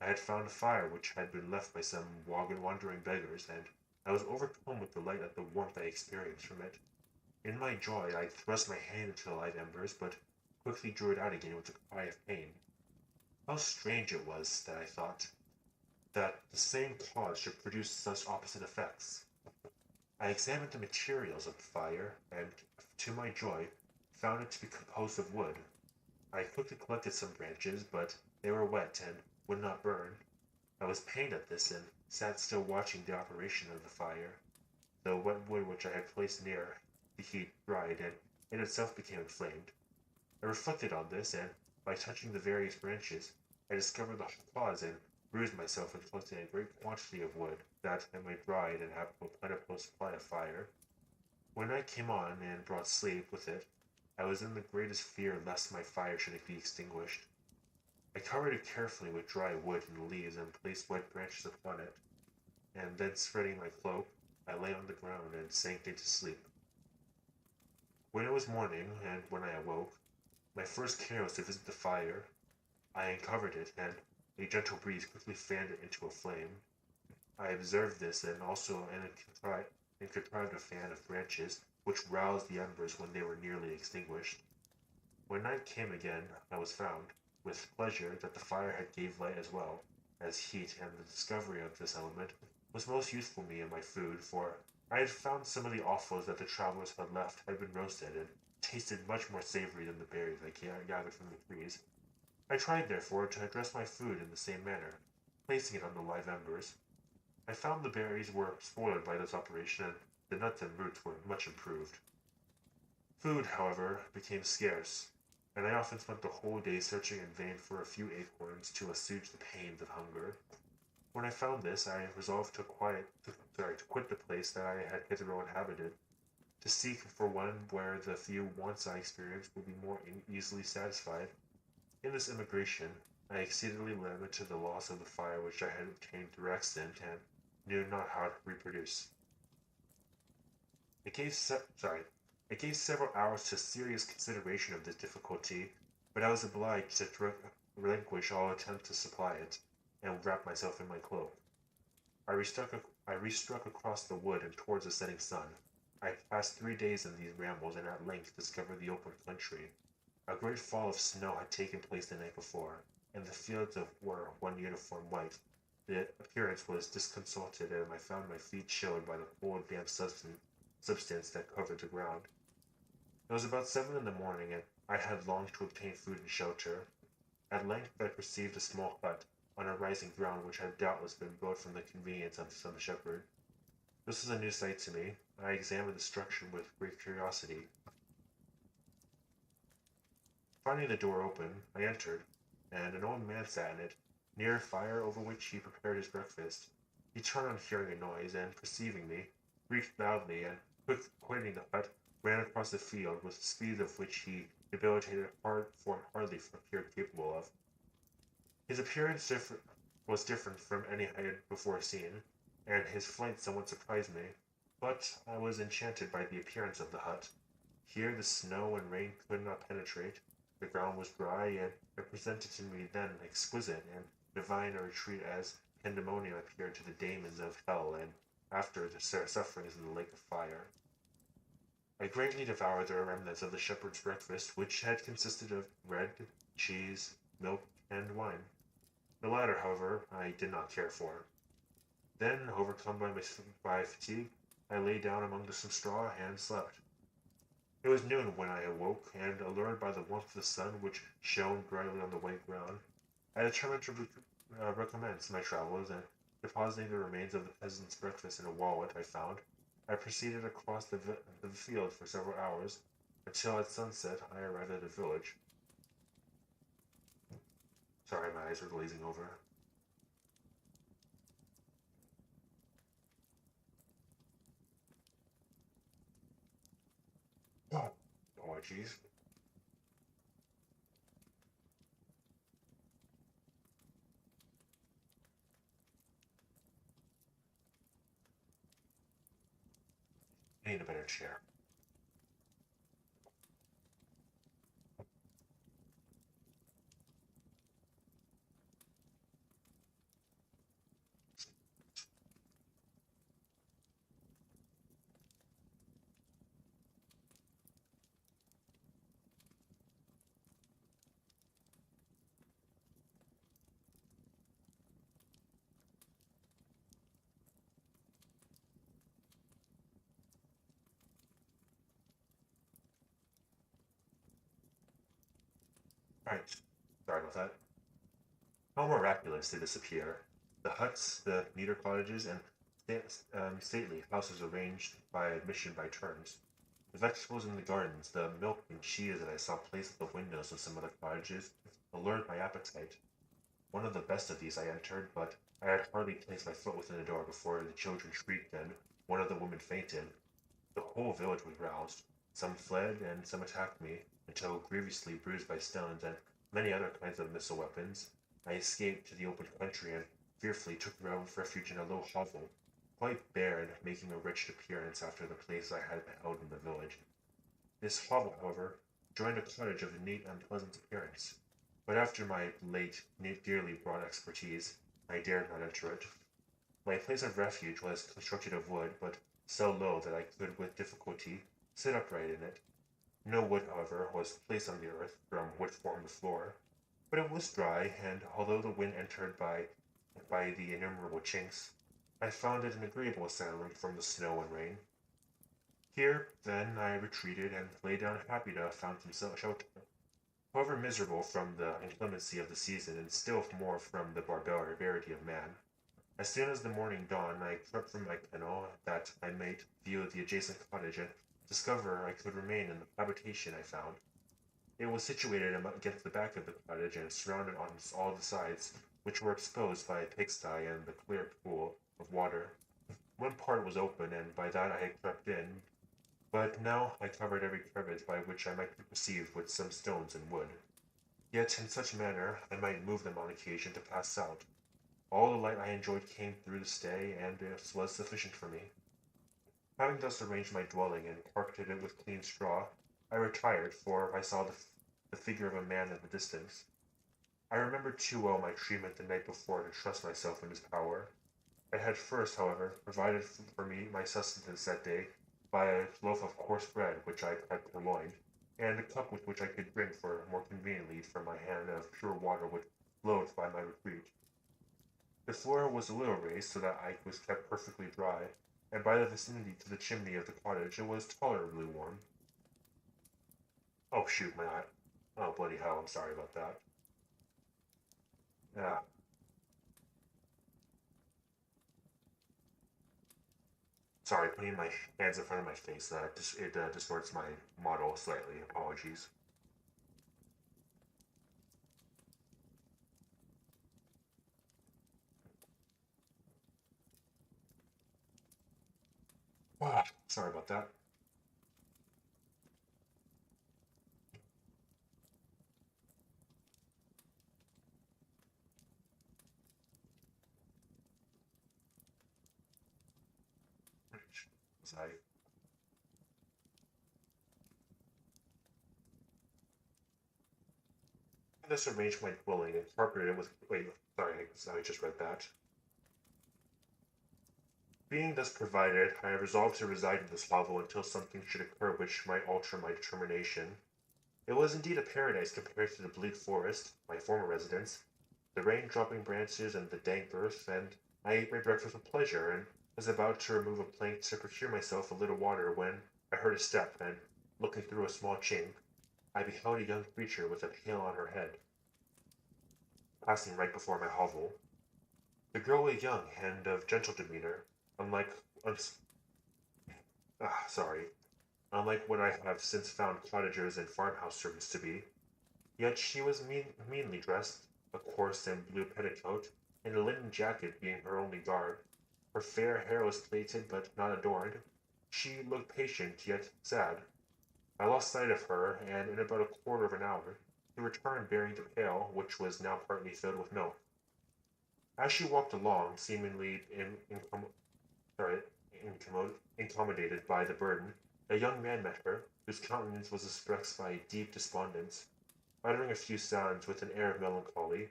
I had found a fire which had been left by some wandering beggars, and I was overcome with delight at the warmth I experienced from it. In my joy I thrust my hand into the live embers, but quickly drew it out again with a cry of pain. How strange it was, that I thought, that the same cause should produce such opposite effects. I examined the materials of the fire, and, to my joy, found it to be composed of wood. I quickly collected some branches, but they were wet and would not burn. I was pained at this, and sat still watching the operation of the fire. The wet wood which I had placed near the heat dried, and it itself became inflamed. I reflected on this, and by touching the various branches, I discovered the cause, and bruised myself in collecting a great quantity of wood, that I might dry it and have a plentiful supply of fire. When night came on and brought sleep with it, I was in the greatest fear lest my fire should be extinguished. I covered it carefully with dry wood and leaves, and placed wet branches upon it, and then spreading my cloak, I lay on the ground and sank into sleep. When it was morning, and when I awoke, my first care was to visit the fire. I uncovered it, and a gentle breeze quickly fanned it into a flame. I observed this, and also contrived a fan of branches, which roused the embers when they were nearly extinguished. When night came again, I was found, with pleasure, that the fire had gave light as well as heat, and the discovery of this element was most useful to me in my food, for I had found some of the offals that the travelers had left had been roasted and tasted much more savory than the berries I gathered from the trees. I tried, therefore, to dress my food in the same manner, placing it on the live embers. I found the berries were spoiled by this operation, and the nuts and roots were much improved. Food, however, became scarce, and I often spent the whole day searching in vain for a few acorns to assuage the pains of hunger. When I found this, I resolved to quit the place that I had hitherto inhabited, to seek for one where the few wants I experienced would be more easily satisfied. In this emigration, I exceedingly lamented the loss of the fire which I had obtained through accident, and knew not how to reproduce. It gave se- sorry, it gave several hours to serious consideration of this difficulty, but I was obliged to relinquish all attempt to supply it, and wrap myself in my cloak. I restruck across the wood and towards the setting sun. I passed 3 days in these rambles, and at length discovered the open country. A great fall of snow had taken place the night before, and the fields were one uniform white. The appearance was disconcerted, and I found my feet chilled by the cold, damp substance that covered the ground. It was about 7 in the morning, and I had longed to obtain food and shelter. At length I perceived a small hut on a rising ground which had doubtless been built from the convenience of some shepherd. This was a new sight to me. I examined the structure with great curiosity. Finding the door open, I entered, and an old man sat in it, near a fire over which he prepared his breakfast. He turned on hearing a noise, and perceiving me, shrieked loudly, and, quitting the hut, ran across the field with a speed of which he debilitated hardly appeared capable of. His appearance was different from any I had before seen, and his flight somewhat surprised me, but I was enchanted by the appearance of the hut. Here the snow and rain could not penetrate, the ground was dry, and it presented to me then exquisite and divine a retreat as pandemonium appeared to the daemons of hell and after the sufferings in the lake of fire. I greatly devoured the remnants of the shepherd's breakfast, which had consisted of bread, cheese, milk, and wine. The latter, however, I did not care for. Then, overcome by fatigue, I lay down among some straw and slept. It was noon when I awoke, and, allured by the warmth of the sun which shone brightly on the white ground, I determined to recommence my travels, and, depositing the remains of the peasant's breakfast in a wallet I found, I proceeded across the field for several hours, until at sunset I arrived at a village. Sorry, my eyes are glazing over. Oh, oh, jeez. I need a better chair. Right. Sorry about that. How miraculous did this appear! The huts, the neater cottages, and stately houses arranged by admission by turns. The vegetables in the gardens, the milk and cheese that I saw placed at the windows of some of the cottages, allured my appetite. One of the best of these I entered, but I had hardly placed my foot within the door before the children shrieked and one of the women fainted. The whole village was roused. Some fled, and some attacked me, until, grievously bruised by stones and many other kinds of missile weapons, I escaped to the open country and fearfully took refuge in a low hovel, quite bare and making a wretched appearance after the place I had held in the village. This hovel, however, joined a cottage of a neat and pleasant appearance, but after my late dearly bought expertise, I dared not enter it. My place of refuge was constructed of wood, but so low that I could with difficulty sit upright in it. No wood, however, was placed on the earth from which formed the floor, but it was dry, and although the wind entered by the innumerable chinks, I found it an agreeable asylum from the snow and rain. Here, then, I retreated and lay down happy to have found some shelter. However miserable from the inclemency of the season, and still more from the barbarity of man, as soon as the morning dawned, I crept from my kennel that I might view the adjacent cottage and discover I could remain in the habitation I found. It was situated against the back of the cottage and surrounded on all the sides, which were exposed by a pigsty and the clear pool of water. One part was open, and by that I had crept in, but now I covered every crevice by which I might be perceived with some stones and wood. Yet in such manner I might move them on occasion to pass out. All the light I enjoyed came through the stay, and it was sufficient for me. Having thus arranged my dwelling and carpeted it with clean straw, I retired, for I saw the figure of a man in the distance. I remembered too well my treatment the night before to trust myself in his power. I had first, however, provided for me my sustenance that day by a loaf of coarse bread which I had purloined, and a cup with which I could drink for more conveniently from my hand of pure water which flowed by my retreat. The floor was a little raised so that I was kept perfectly dry, and by the vicinity to the chimney of the cottage it was tolerably warm. Oh shoot, my eye. Oh bloody hell, I'm sorry about that. Yeah, sorry, putting my hands in front of my face, it distorts my model slightly. Apologies. Ah, sorry about that. Was I thus arranged my dwelling and carpeted it with. Wait, sorry, I just read that. Being thus provided, I resolved to reside in this hovel until something should occur which might alter my determination. It was indeed a paradise compared to the bleak forest, my former residence, the rain-dropping branches and the dank earth, and I ate my breakfast with pleasure, and was about to remove a plank to procure myself a little water when I heard a step, and, looking through a small chink, I beheld a young creature with a pail on her head, passing right before my hovel. The girl was young and of gentle demeanor, unlike uns- sorry, unlike what I have since found cottagers and farmhouse servants to be. Yet she was meanly dressed, a coarse and blue petticoat, and a linen jacket being her only garb. Her fair hair was plaited but not adorned. She looked patient yet sad. I lost sight of her, and in about a quarter of an hour she returned bearing the pail, which was now partly filled with milk. As she walked along, seemingly sorry, incommodated by the burden, a young man met her, whose countenance was expressed by deep despondence. Uttering a few sounds with an air of melancholy,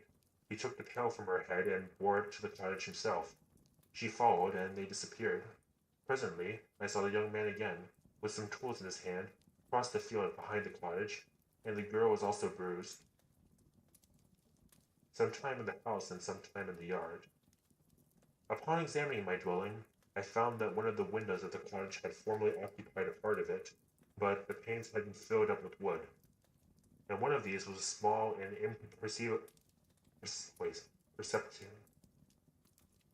he took the pail from her head and bore it to the cottage himself. She followed, and they disappeared. Presently, I saw the young man again, with some tools in his hand, cross the field behind the cottage, and the girl was also bruised, some time in the house and some time in the yard. Upon examining my dwelling, I found that one of the windows of the cottage had formerly occupied a part of it, but the panes had been filled up with wood, and one of these was a small and perceptible,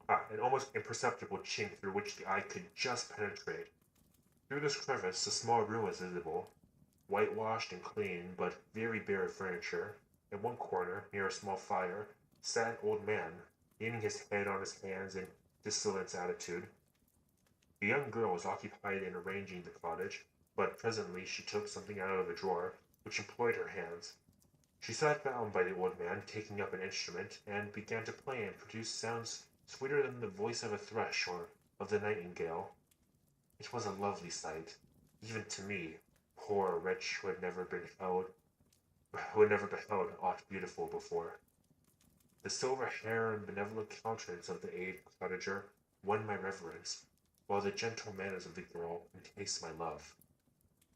an almost imperceptible chink through which the eye could just penetrate. Through this crevice a small room was visible, whitewashed and clean, but very bare of furniture. In one corner, near a small fire, sat an old man, leaning his head on his hands in dissolute attitude. The young girl was occupied in arranging the cottage, but presently she took something out of a drawer, which employed her hands. She sat down by the old man, taking up an instrument, and began to play and produce sounds sweeter than the voice of a thrush or of the nightingale. It was a lovely sight, even to me, poor wretch who had never beheld aught beautiful before. The silver hair and benevolent countenance of the aged cottager won my reverence, while the gentle manners of the girl encased my love.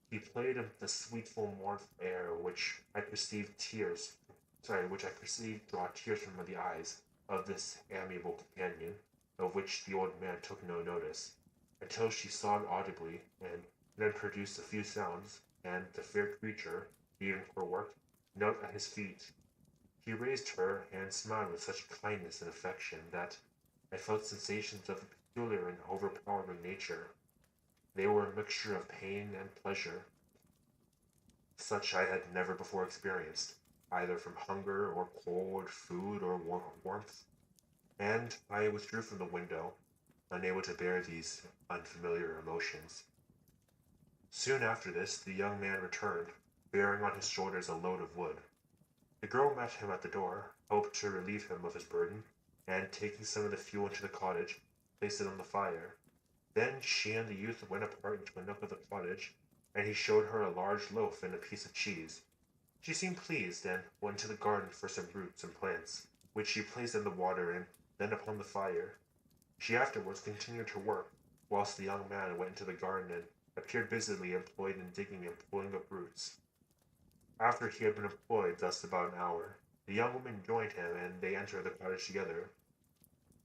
He played the sweetful, mournful air which I perceived draw tears from the eyes of this amiable companion. of which the old man took no notice, until she sobbed audibly, and then produced a few sounds, and the fair creature, leaving her work, knelt at his feet. He raised her, and smiled with such kindness and affection that I felt sensations of a peculiar and overpowering nature. They were a mixture of pain and pleasure, such I had never before experienced, either from hunger or cold, food or warmth, and I withdrew from the window, unable to bear these unfamiliar emotions. Soon after this, the young man returned, bearing on his shoulders a load of wood. The girl met him at the door, hoped to relieve him of his burden, and taking some of the fuel into the cottage, placed it on the fire. Then she and the youth went apart into a nook of the cottage, and he showed her a large loaf and a piece of cheese. She seemed pleased, and went to the garden for some roots and plants, which she placed in the water and then upon the fire. She afterwards continued her work, whilst the young man went into the garden and appeared busily employed in digging and pulling up roots. After he had been employed thus about an hour, the young woman joined him, and they entered the cottage together.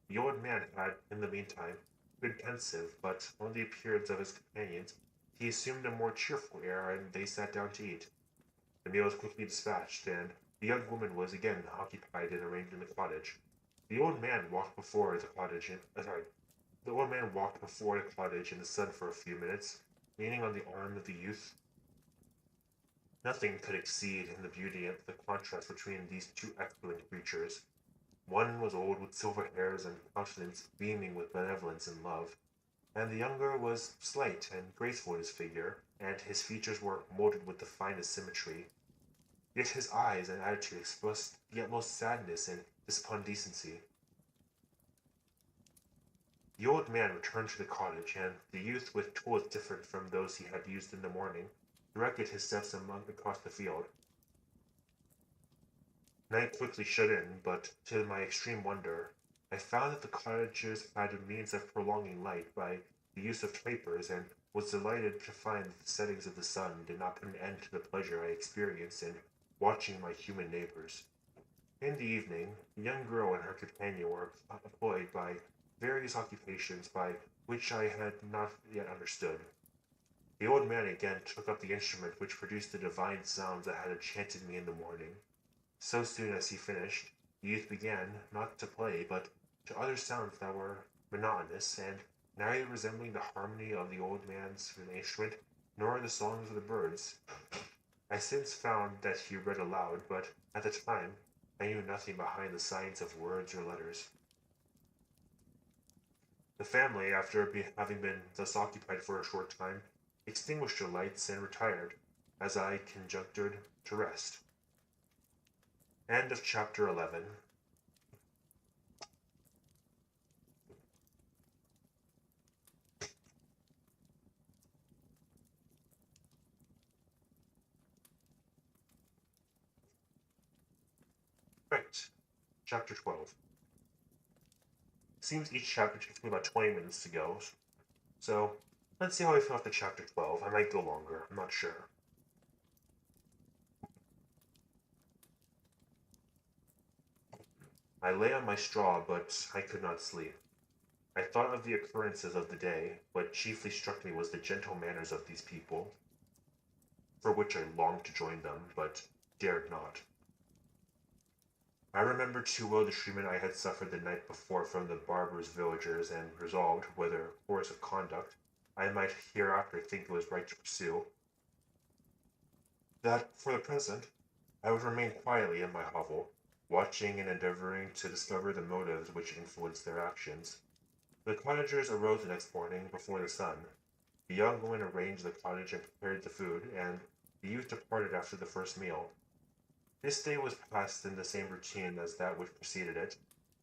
The old man had, in the meantime, been pensive, but on the appearance of his companions, he assumed a more cheerful air, and they sat down to eat. The meal was quickly dispatched, and the young woman was again occupied in arranging the cottage. The old man walked before the cottage in, sorry, the old man walked before the cottage in the sun for a few minutes, leaning on the arm of the youth. Nothing could exceed in the beauty of the contrast between these two excellent creatures. One was old with silver hairs and countenance beaming with benevolence and love, and the younger was slight and graceful in his figure, and his features were molded with the finest symmetry. Yet his eyes and attitude expressed the utmost sadness and despondency. The old man returned to the cottage, and the youth, with tools different from those he had used in the morning, directed his steps across the field. Night quickly shut in, but to my extreme wonder, I found that the cottagers had a means of prolonging light by the use of tapers, and was delighted to find that the settings of the sun did not put an end to the pleasure I experienced in watching my human neighbors. In the evening, the young girl and her companion were employed by various occupations by which I had not yet understood. The old man again took up the instrument which produced the divine sounds that had enchanted me in the morning. So soon as he finished, the youth began, not to play, but to utter sounds that were monotonous, and neither resembling the harmony of the old man's instrument, nor the songs of the birds. I since found that he read aloud, but at the time I knew nothing behind the science of words or letters. The family, after having been thus occupied for a short time, extinguished their lights and retired, as I conjectured, to rest. End of chapter 11. Right, chapter 12. Seems each chapter takes me about 20 minutes to go, so let's see how I feel after chapter 12. I might go longer, I'm not sure. I lay on my straw, but I could not sleep. I thought of the occurrences of the day. What chiefly struck me was the gentle manners of these people, for which I longed to join them, but dared not. I remembered too well the treatment I had suffered the night before from the barbarous villagers, and resolved, whether course of conduct I might hereafter think it was right to pursue, that, for the present, I would remain quietly in my hovel, watching and endeavoring to discover the motives which influenced their actions. The cottagers arose the next morning before the sun. The young woman arranged the cottage and prepared the food, and the youth departed after the first meal. This day was passed in the same routine as that which preceded it.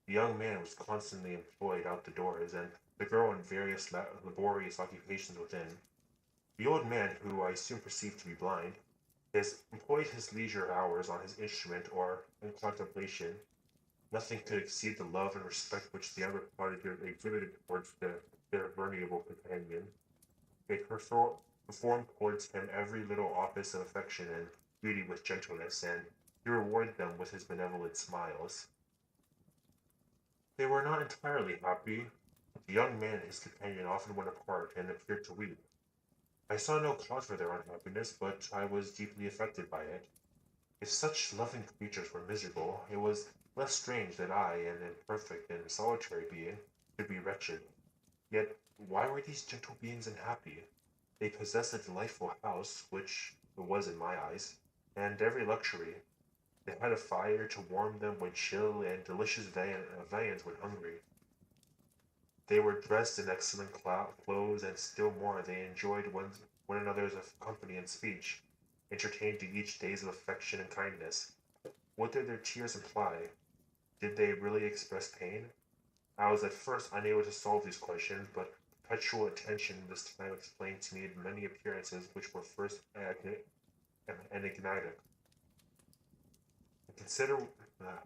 The young man was constantly employed out the doors, and the girl in various laborious occupations within. The old man, who I soon perceived to be blind, has employed his leisure hours on his instrument or in contemplation. Nothing could exceed the love and respect which the younger cottagers exhibited towards their venerable companion. They performed towards him every little office of affection and duty with gentleness, and he rewarded them with his benevolent smiles. They were not entirely happy. The young man and his companion often went apart and appeared to weep. I saw no cause for their unhappiness, but I was deeply affected by it. If such loving creatures were miserable, it was less strange that I, an imperfect and solitary being, should be wretched. Yet, why were these gentle beings unhappy? They possessed a delightful house, which it was in my eyes, and every luxury. They had a fire to warm them when chill and delicious viands when hungry. They were dressed in excellent clothes, and still more, they enjoyed one another's company and speech, entertained to each days of affection and kindness. What did their tears imply? Did they really express pain? I was at first unable to solve these questions, but perpetual attention this time explained to me many appearances which were first enigmatic. A considerable, uh,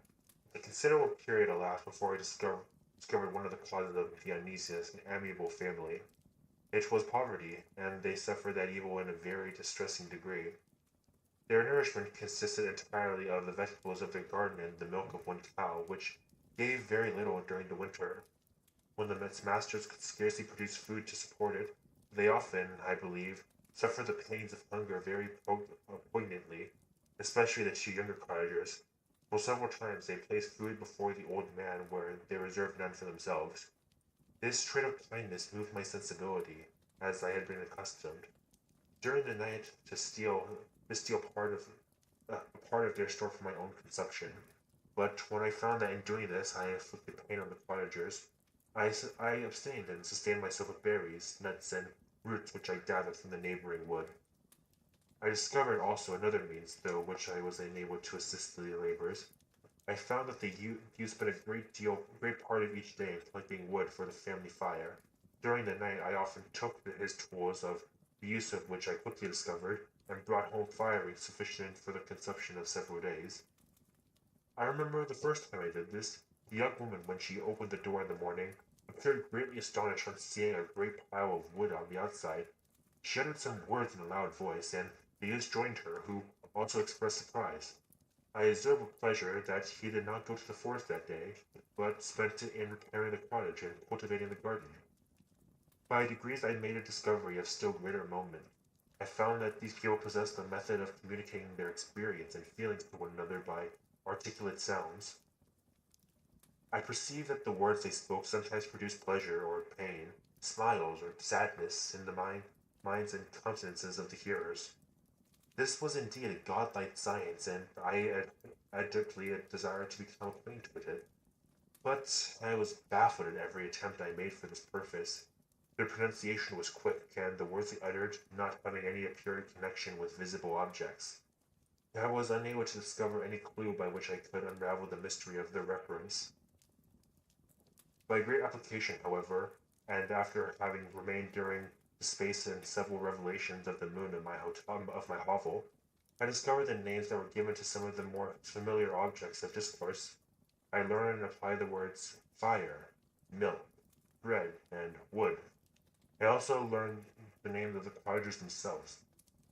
a considerable period elapsed before I discovered one of the causes of the uneasiness in amiable family. It was poverty, and they suffered that evil in a very distressing degree. Their nourishment consisted entirely of the vegetables of their garden and the milk of one cow, which gave very little during the winter. When the masters could scarcely produce food to support it, they often, I believe, suffered the pains of hunger very poignantly, especially the two younger cottagers, for several times they placed food before the old man where they reserved none for themselves. This trait of kindness moved my sensibility, as I had been accustomed, during the night, to steal part of their store for my own consumption. But when I found that in doing this I inflicted pain on the cottagers, I abstained and sustained myself with berries, nuts, and roots which I gathered from the neighboring wood. I discovered also another means, through which I was enabled to assist the laborers. I found that the youth spent great part of each day in collecting wood for the family fire. During the night I often took his tools, of the use of which I quickly discovered, and brought home firing sufficient for the consumption of several days. I remember the first time I did this, the young woman, when she opened the door in the morning, appeared greatly astonished on seeing a great pile of wood on the outside. She uttered some words in a loud voice, and the youth joined her, who also expressed surprise. I observed with pleasure that he did not go to the forest that day, but spent it in repairing the cottage and cultivating the garden. By degrees I made a discovery of still greater moment. I found that these people possessed a method of communicating their experience and feelings to one another by articulate sounds. I perceived that the words they spoke sometimes produced pleasure or pain, smiles or sadness in the minds and countenances of the hearers. This was indeed a godlike science, and I ardently desired to become acquainted with it. But I was baffled in every attempt I made for this purpose. Their pronunciation was quick, and the words they uttered not having any apparent connection with visible objects. I was unable to discover any clue by which I could unravel the mystery of their reference. By great application, however, and after having remained during the space in several revelations of the moon in my hovel, I discovered the names that were given to some of the more familiar objects of discourse. I learned and applied the words fire, milk, bread, and wood. I also learned the names of the cottagers themselves.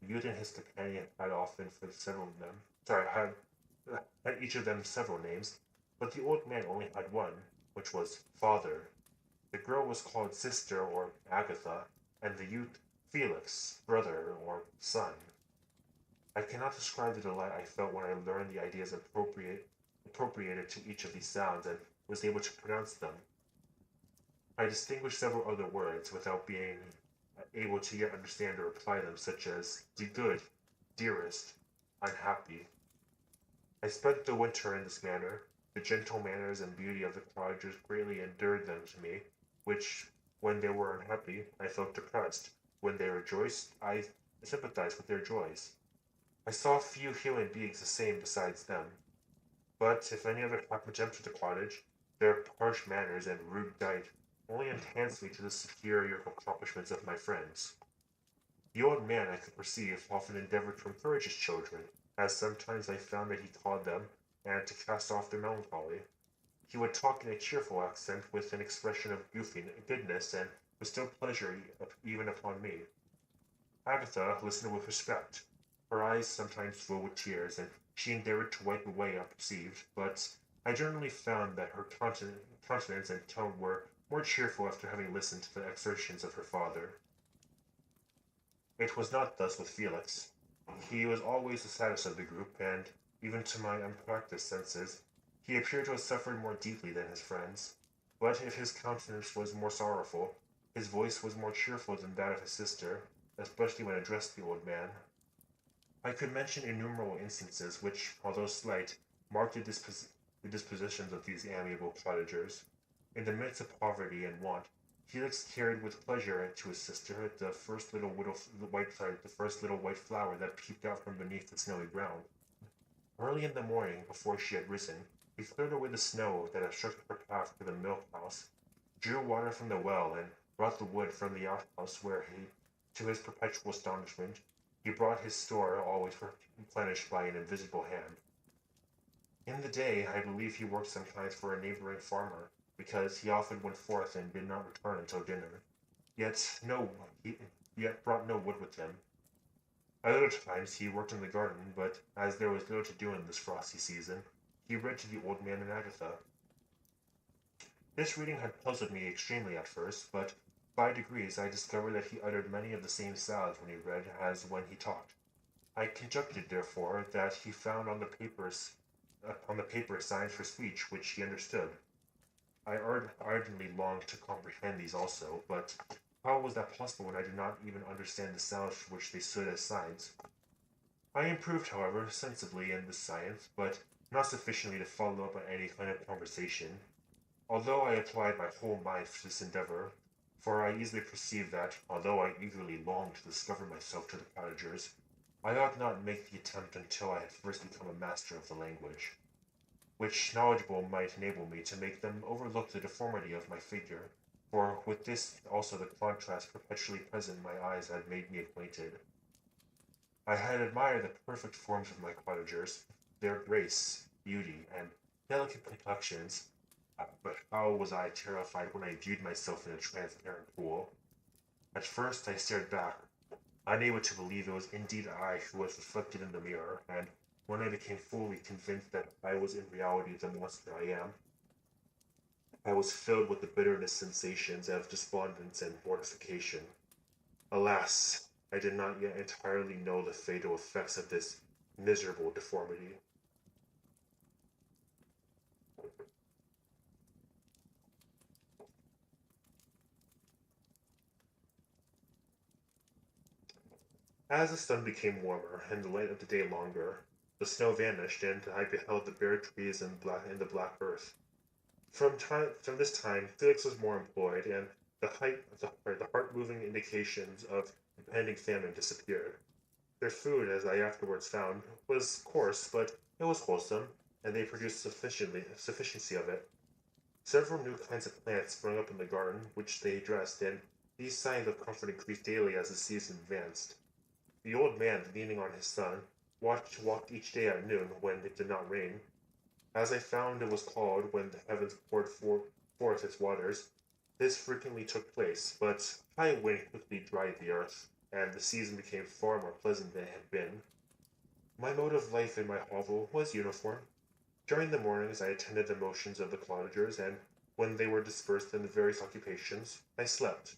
The youth and his companion had often for several of them. Sorry, had each of them several names, but the old man only had one, which was father. The girl was called sister or Agatha, and the youth Felix, brother or son. I cannot describe the delight I felt when I learned the ideas appropriated to each of these sounds and was able to pronounce them. I distinguished several other words without being able to yet understand or apply them, such as the good, dearest, unhappy. I spent the winter in this manner. The gentle manners and beauty of the cottagers greatly endeared them to me, which, when they were unhappy, I felt depressed. When they rejoiced, I sympathized with their joys. I saw few human beings the same besides them, but if any other happened to enter the cottage, their harsh manners and rude diet only enhanced me to the superior accomplishments of my friends. The old man, I could perceive, often endeavored to encourage his children, as sometimes I found that he called them, and to cast off their melancholy. He would talk in a cheerful accent, with an expression of goodness, and bestowed pleasure even upon me. Agatha listened with respect. Her eyes sometimes filled with tears, and she endeavored to wipe away unperceived, but I generally found that her countenance and tone were more cheerful after having listened to the exertions of her father. It was not thus with Felix. He was always the saddest of the group, and, even to my unpractised senses, he appeared to have suffered more deeply than his friends. But if his countenance was more sorrowful, his voice was more cheerful than that of his sister, especially when addressed to the old man. I could mention innumerable instances which, although slight, marked the dispositions of these amiable cottagers. In the midst of poverty and want, Felix carried with pleasure to his sister the first little white flower that peeped out from beneath the snowy ground. Early in the morning, before she had risen, he cleared away the snow that obstructed her path to the milk house, drew water from the well, and brought the wood from the outhouse, where to his perpetual astonishment, he brought his store always replenished by an invisible hand. In the day, I believe he worked sometimes for a neighboring farmer, because he often went forth and did not return until dinner. Yet no, he yet brought no wood with him. At other times he worked in the garden, but as there was little to do in this frosty season, he read to the old man and Agatha. This reading had puzzled me extremely at first, but by degrees I discovered that he uttered many of the same sounds when he read as when he talked. I conjectured, therefore, that he found on the paper signs for speech which he understood. I ardently longed to comprehend these also, but how was that possible when I did not even understand the sounds for which they stood as signs? I improved, however, sensibly in this science, but not sufficiently to follow up on any kind of conversation, although I applied my whole mind to this endeavor, for I easily perceived that, although I eagerly longed to discover myself to the cottagers, I ought not make the attempt until I had first become a master of the language, which knowledgeable might enable me to make them overlook the deformity of my figure, for with this also the contrast perpetually present in my eyes had made me acquainted. I had admired the perfect forms of my cottagers, their grace, beauty, and delicate complexions, but how was I terrified when I viewed myself in a transparent pool. At first I stared back, unable to believe it was indeed I who was reflected in the mirror, and when I became fully convinced that I was in reality the monster I am, I was filled with the bitterest sensations of despondence and mortification. Alas, I did not yet entirely know the fatal effects of this miserable deformity. As the sun became warmer and the light of the day longer, the snow vanished, and I beheld the bare trees and the black earth. From this time Felix was more employed, and the heart-moving indications of impending famine disappeared. Their food, as I afterwards found, was coarse, but it was wholesome, and they produced sufficiency of it. Several new kinds of plants sprung up in the garden, which they dressed, and these signs of comfort increased daily as the season advanced. The old man, leaning on his son, walked each day at noon, when it did not rain, as I found it was called when the heavens forth its waters. This frequently took place, but high wind quickly dried the earth, and the season became far more pleasant than it had been. My mode of life in my hovel was uniform. During the mornings I attended the motions of the cottagers, and when they were dispersed in the various occupations, I slept.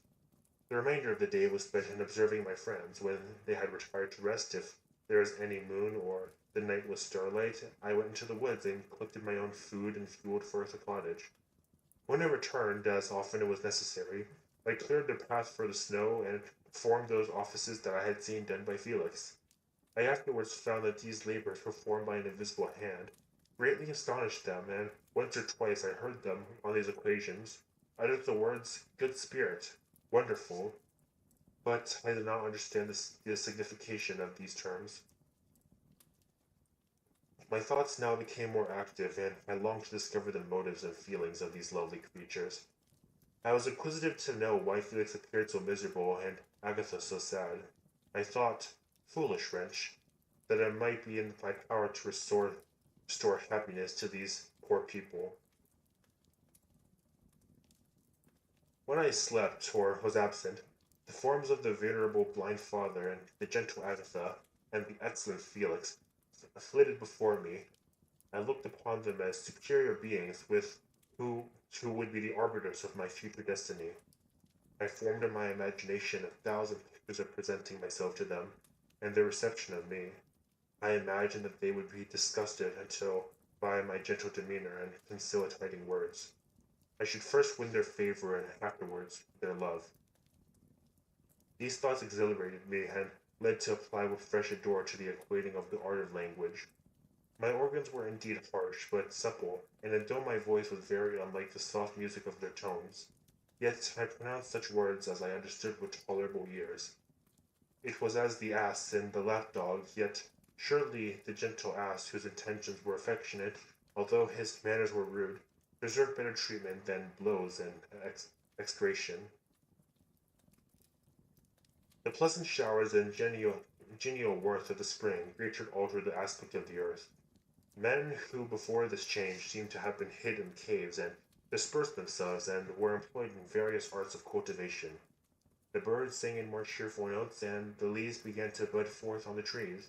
The remainder of the day was spent in observing my friends. When they had retired to rest, if there was any moon or the night was starlight, I went into the woods and collected my own food and fueled for the cottage. When I returned, as often as it was necessary, I cleared the path for the snow and performed those offices that I had seen done by Felix. I afterwards found that these labors performed by an invisible hand greatly astonished them, and once or twice I heard them, on these occasions, utter the words "good spirit," "wonderful," but I did not understand the signification of these terms. My thoughts now became more active, and I longed to discover the motives and feelings of these lovely creatures. I was inquisitive to know why Felix appeared so miserable and Agatha so sad. I thought, foolish wretch, that it might be in my power to restore happiness to these poor people. When I slept or was absent, the forms of the venerable blind father and the gentle Agatha and the excellent Felix flitted before me. I looked upon them as superior beings who, who would be the arbiters of my future destiny. I formed in my imagination a thousand pictures of presenting myself to them, and their reception of me. I imagined that they would be disgusted until by my gentle demeanor and conciliating words. I should first win their favor and afterwards their love. These thoughts exhilarated me and led to apply with fresh ardor to the acquainting of the art of language. My organs were indeed harsh, but supple, and though my voice was very unlike the soft music of their tones, yet I pronounced such words as I understood with tolerable ears. It was as the ass and the lap-dog, yet surely the gentle ass, whose intentions were affectionate, although his manners were rude, deserved better treatment than blows and execration. The pleasant showers and genial warmth of the spring greatly altered the aspect of the earth. Men who before this change seemed to have been hid in caves and dispersed themselves and were employed in various arts of cultivation. The birds sang in more cheerful notes, and the leaves began to bud forth on the trees.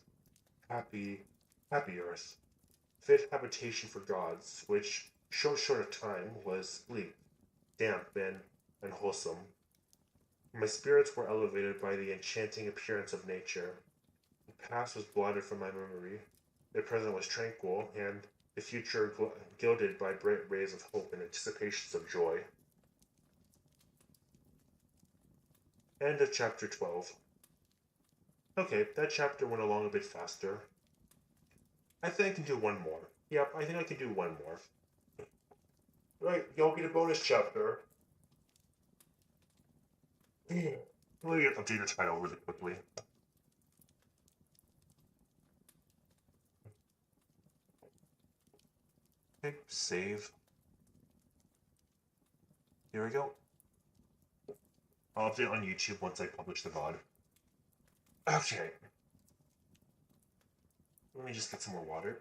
Happy, happy earth, fit habitation for gods, which, short of time, was bleak, damp, and unwholesome. My spirits were elevated by the enchanting appearance of nature. The past was blotted from my memory, the present was tranquil, and the future gilded by bright rays of hope and anticipations of joy. End of chapter 12. Okay, that chapter went along a bit faster. I think I can do one more. Yep, I think I can do one more. Right, you'll get a bonus chapter. Let me update the title really quickly. Okay, save. Here we go. I'll update on YouTube once I publish the VOD. Okay. Let me just get some more water.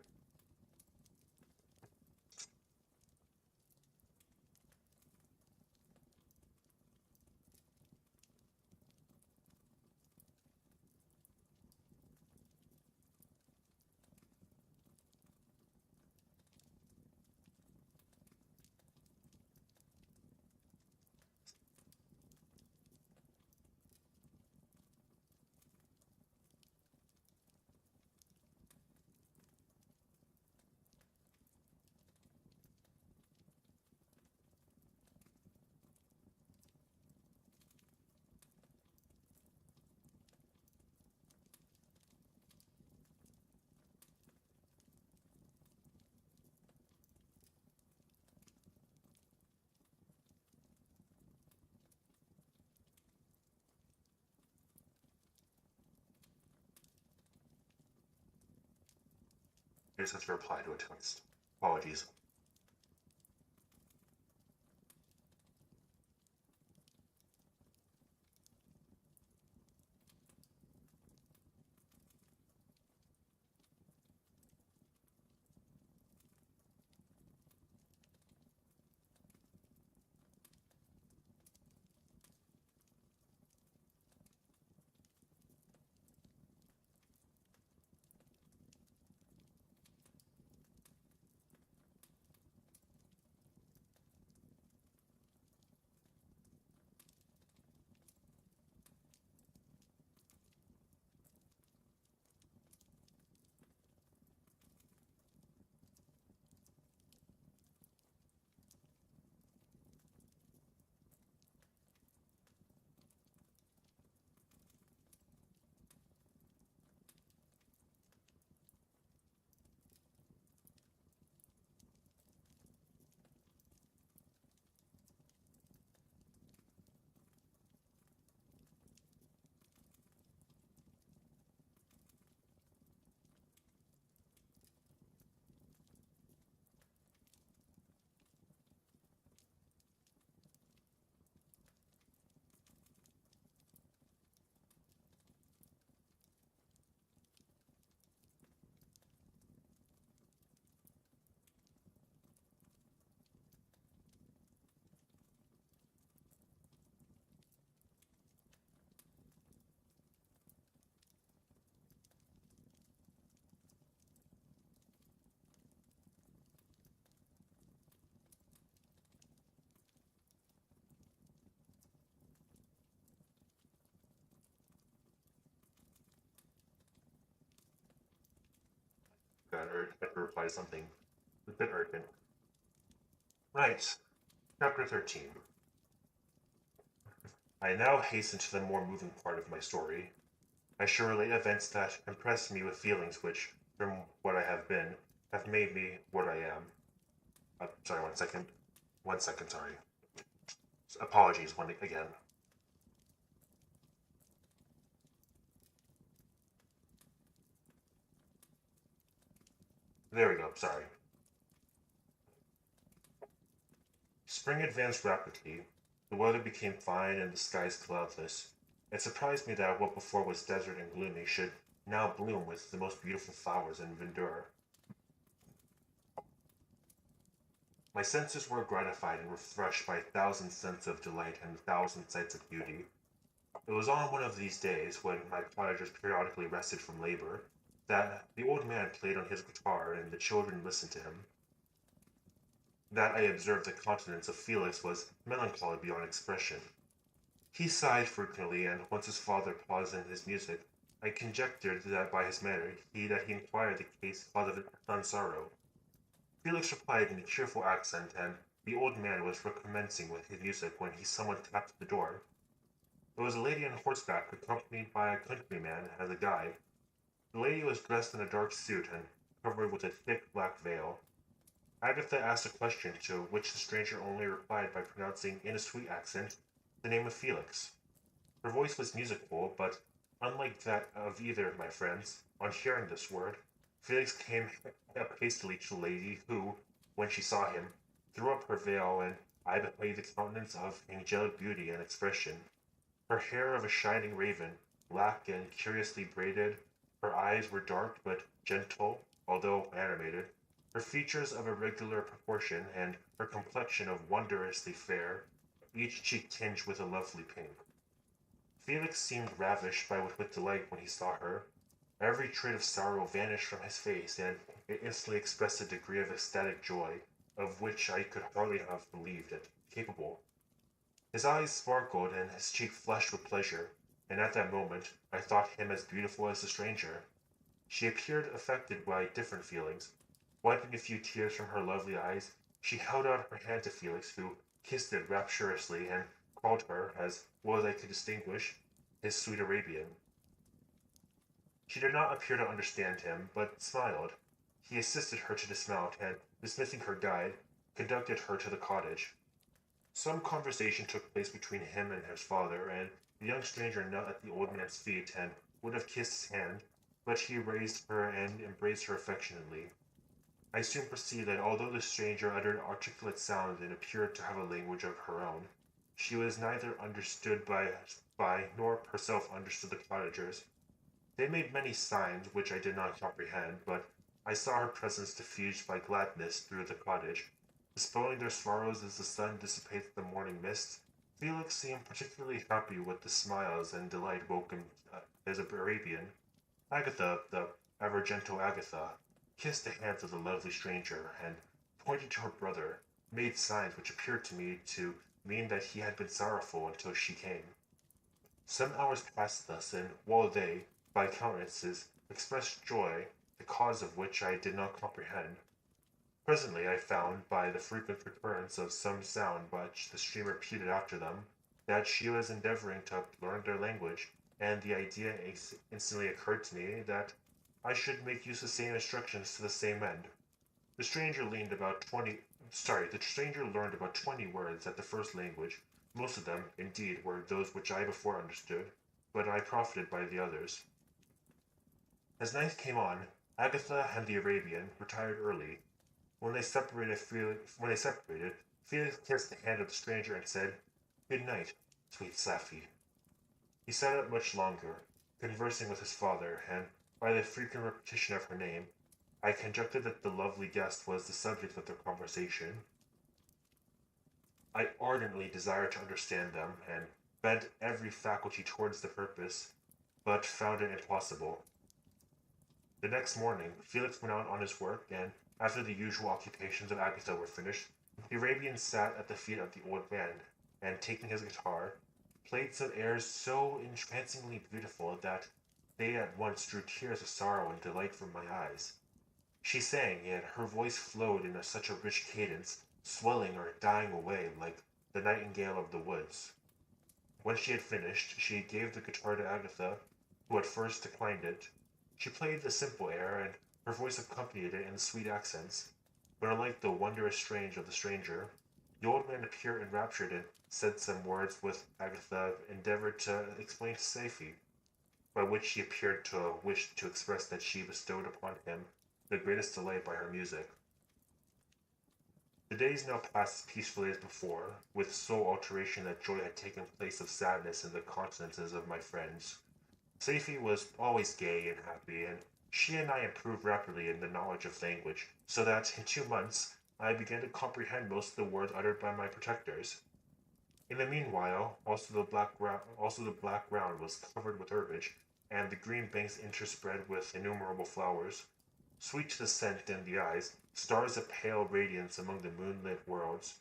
I just have to reply to a text. Apologies. man had to reply something a bit urgent. Right, chapter 13. I now hasten to the more moving part of my story. I shall relate events that impress me with feelings which, from what I have been, have made me what I am. Sorry, 1 second. 1 second, sorry. Apologies again. There we go, sorry. Spring advanced rapidly. The weather became fine and the skies cloudless. It surprised me that what before was desert and gloomy should now bloom with the most beautiful flowers in Verdure. My senses were gratified and refreshed by a thousand scents of delight and a thousand sights of beauty. It was on one of these days, when my cottagers periodically rested from labor, that the old man played on his guitar and the children listened to him, that I observed the countenance of Felix was melancholy beyond expression. He sighed frequently, and once his father paused in his music, I conjectured that by his manner that he inquired the cause of his son's sorrow. Felix replied in a cheerful accent, and the old man was recommencing with his music when someone tapped at the door. It was a lady on horseback, accompanied by a countryman as a guide. The lady was dressed in a dark suit and covered with a thick black veil. Agatha asked a question, to which the stranger only replied by pronouncing in a sweet accent the name of Felix. Her voice was musical, but, unlike that of either of my friends, on hearing this word, Felix came up hastily to the lady, who, when she saw him, threw up her veil, and I beheld the countenance of angelic beauty and expression. Her hair of a shining raven, black and curiously braided, her eyes were dark but gentle, although animated, her features of irregular proportion, and her complexion of wondrously fair, each cheek tinged with a lovely pink. Felix seemed ravished with delight when he saw her. Every trait of sorrow vanished from his face, and it instantly expressed a degree of ecstatic joy of which I could hardly have believed it capable. His eyes sparkled and his cheek flushed with pleasure, and at that moment I thought him as beautiful as the stranger. She appeared affected by different feelings. Wiping a few tears from her lovely eyes, she held out her hand to Felix, who kissed it rapturously and called her, as well as I could distinguish, his sweet Arabian. She did not appear to understand him, but smiled. He assisted her to dismount, and, dismissing her guide, conducted her to the cottage. Some conversation took place between him and his father, and the young stranger knelt at the old man's feet and would have kissed his hand, but he raised her and embraced her affectionately. I soon perceived that although the stranger uttered articulate sounds and appeared to have a language of her own, she was neither understood by nor herself understood the cottagers. They made many signs which I did not comprehend, but I saw her presence diffused by gladness through the cottage, dispelling their sorrows as the sun dissipates the morning mist. Felix seemed particularly happy with the smiles and delight woken as a Arabian. Agatha, the ever gentle Agatha, kissed the hands of the lovely stranger, and, pointing to her brother, made signs which appeared to me to mean that he had been sorrowful until she came. Some hours passed thus, and while they, by countenances, expressed joy, the cause of which I did not comprehend, presently I found, by the frequent recurrence of some sound which the stream repeated after them, that she was endeavoring to learn their language, and the idea instantly occurred to me that I should make use of the same instructions to the same end. The stranger learned about 20 words at the first language. Most of them, indeed, were those which I before understood, but I profited by the others. As night came on, Agatha and the Arabian retired early. When they separated, Felix kissed the hand of the stranger and said, "Good night, sweet Safi." He sat up much longer, conversing with his father, and by the frequent repetition of her name, I conjectured that the lovely guest was the subject of their conversation. I ardently desired to understand them, and bent every faculty towards the purpose, but found it impossible. The next morning, Felix went out on his work, and after the usual occupations of Agatha were finished, the Arabian sat at the feet of the old man, and taking his guitar, played some airs so entrancingly beautiful that they at once drew tears of sorrow and delight from my eyes. She sang, and her voice flowed in such a rich cadence, swelling or dying away like the nightingale of the woods. When she had finished, she gave the guitar to Agatha, who at first declined it. She played the simple air, and her voice accompanied it in sweet accents. But unlike the wondrous strange of the stranger, the old man appeared enraptured and said some words which Agatha endeavored to explain to Safie, by which he appeared to wish to express that she bestowed upon him the greatest delight by her music. The days now passed as peacefully as before, with sole alteration that joy had taken place of sadness in the countenances of my friends. Safie was always gay and happy, and she and I improved rapidly in the knowledge of language, so that in 2 months I began to comprehend most of the words uttered by my protectors. In the meanwhile, also the black ground was covered with herbage, and the green banks interspread with innumerable flowers. Sweet to the scent and the eyes, stars of pale radiance among the moonlit woods.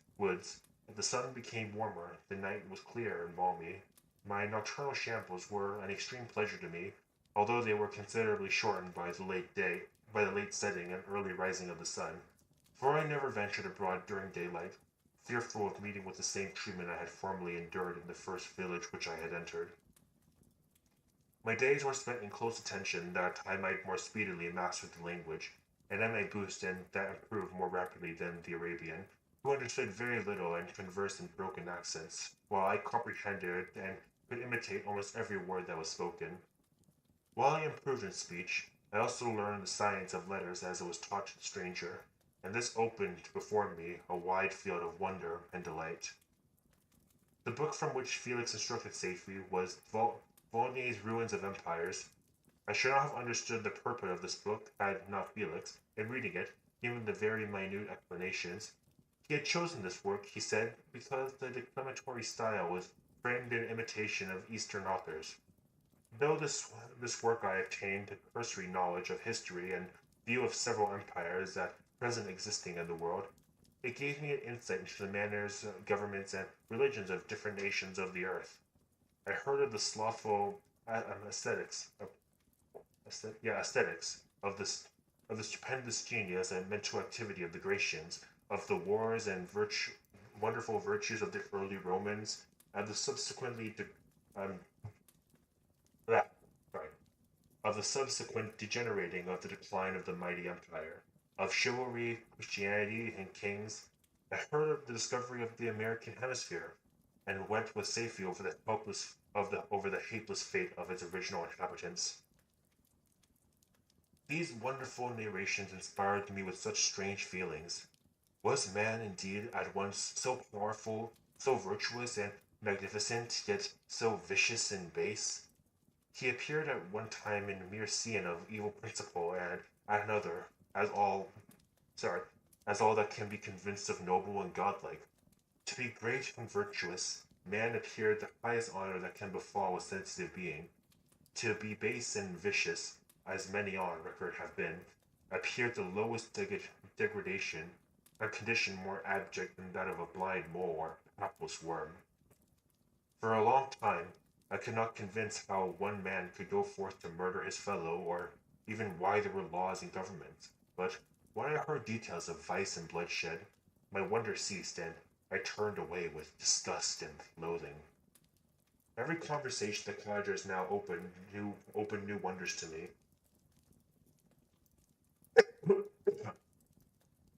The sun became warmer, the night was clear and balmy. My nocturnal shambles were an extreme pleasure to me, although they were considerably shortened by the late setting and early rising of the sun, for I never ventured abroad during daylight, fearful of meeting with the same treatment I had formerly endured in the first village which I had entered. My days were spent in close attention that I might more speedily master the language, and I might boost and that improve more rapidly than the Arabian, who understood very little and conversed in broken accents, while I comprehended and could imitate almost every word that was spoken. While I improved in speech, I also learned the science of letters as it was taught to the stranger, and this opened before me a wide field of wonder and delight. The book from which Felix instructed Safie was Volney's Ruins of Empires. I should not have understood the purport of this book had not Felix, in reading it, given the very minute explanations. He had chosen this work, he said, because the declamatory style was framed in imitation of Eastern authors. Though this work I obtained a cursory knowledge of history and view of several empires at present existing in the world, it gave me an insight into the manners, governments, and religions of different nations of the earth. I heard of the slothful aesthetics of the stupendous genius and mental activity of the Grecians, of the wars and wonderful virtues of the early Romans, and the um, ah, sorry, of the subsequent degenerating of the decline of the mighty empire, of chivalry, Christianity, and kings. I heard of the discovery of the American hemisphere, and went with Safie over the hapeless fate of its original inhabitants. These wonderful narrations inspired me with such strange feelings. Was man indeed at once so powerful, so virtuous and magnificent, yet so vicious and base? He appeared at one time in mere scion of evil principle, and at another as all sorry, as all that can be convinced of noble and godlike. To be great and virtuous, man appeared the highest honor that can befall a sensitive being. To be base and vicious, as many on record have been, appeared the lowest degradation, a condition more abject than that of a blind mole or hapless worm. For a long time, I could not convince how one man could go forth to murder his fellow, or even why there were laws and governments. But when I heard details of vice and bloodshed, my wonder ceased, and I turned away with disgust and loathing. Every conversation the cottagers now opened new wonders to me.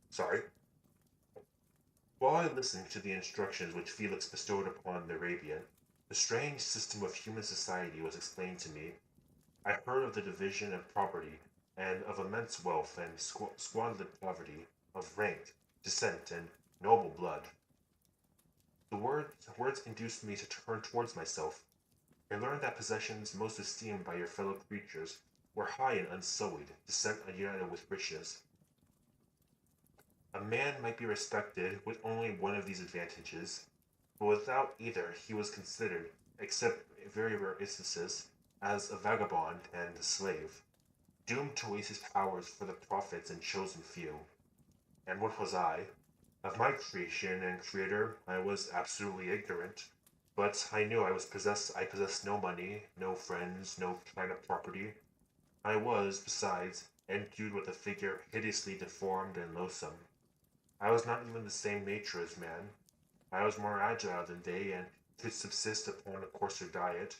Sorry. While I listened to the instructions which Felix bestowed upon the Arabian, the strange system of human society was explained to me. I heard of the division of property, and of immense wealth and squalid poverty, of rank, descent, and noble blood. Words induced me to turn towards myself. I learned that possessions most esteemed by your fellow creatures were high and unsullied, descent united with riches. A man might be respected with only one of these advantages, but without either he was considered, except very rare instances, as a vagabond and a slave, doomed to waste his powers for the prophets and chosen few. And what was I? Of my creation and creator I was absolutely ignorant, but I knew I possessed no money, no friends, no kind of property. I was, besides, endued with a figure hideously deformed and loathsome. I was not even the same nature as man. I was more agile than they, and could subsist upon a coarser diet.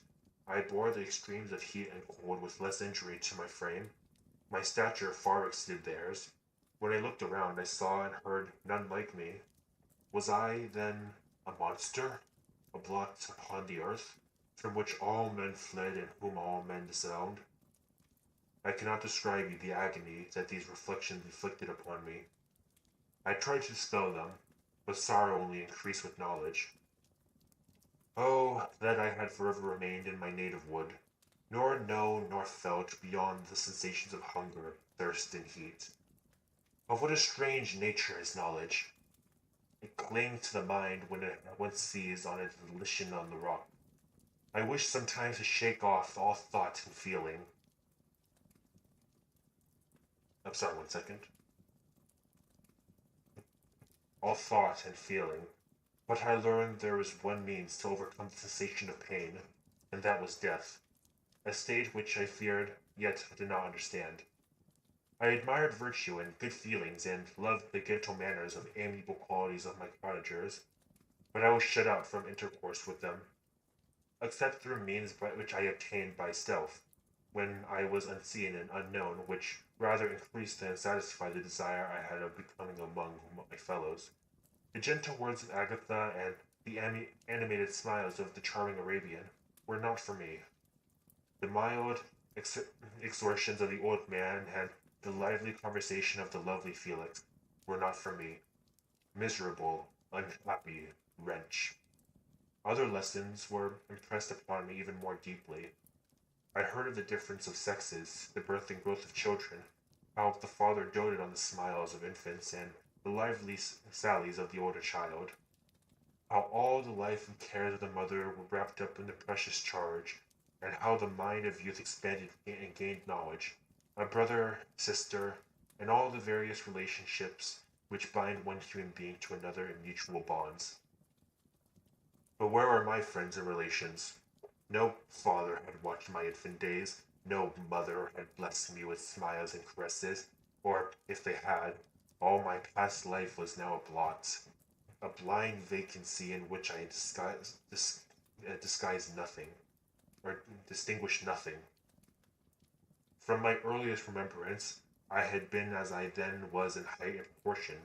I bore the extremes of heat and cold with less injury to my frame. My stature far exceeded theirs. When I looked around, I saw and heard none like me. Was I, then, a monster, a blot upon the earth, from which all men fled and whom all men disowned? I cannot describe you the agony that these reflections inflicted upon me. I tried to dispel them, but sorrow only increased with knowledge. Oh, that I had forever remained in my native wood, nor known nor felt beyond the sensations of hunger, thirst, and heat. Of what a strange nature is knowledge! It clings to the mind when it once seized on its volition on the rock. I wish sometimes to shake off all thought and feeling. I'm sorry, 1 second. All thought and feeling. But I learned there was one means to overcome the sensation of pain, and that was death, a state which I feared, yet did not understand. I admired virtue and good feelings, and loved the gentle manners and amiable qualities of my cottagers, but I was shut out from intercourse with them, except through means by which I obtained by stealth, when I was unseen and unknown, which rather increased than satisfied the desire I had of becoming among my fellows. The gentle words of Agatha and the animated smiles of the charming Arabian were not for me. The mild exhortations of the old man and the lively conversation of the lovely Felix were not for me. Miserable, unhappy wretch. Other lessons were impressed upon me even more deeply. I heard of the difference of sexes, the birth and growth of children, how the father doted on the smiles of infants and the lively sallies of the older child, how all the life and cares of the mother were wrapped up in the precious charge, and how the mind of youth expanded and gained knowledge, a brother, sister, and all the various relationships which bind one human being to another in mutual bonds. But where are my friends and relations? No father had watched my infant days, no mother had blessed me with smiles and caresses, or, if they had, all my past life was now a blot, a blind vacancy in which I disguised nothing, or distinguished nothing. From my earliest remembrance, I had been as I then was in height and proportion.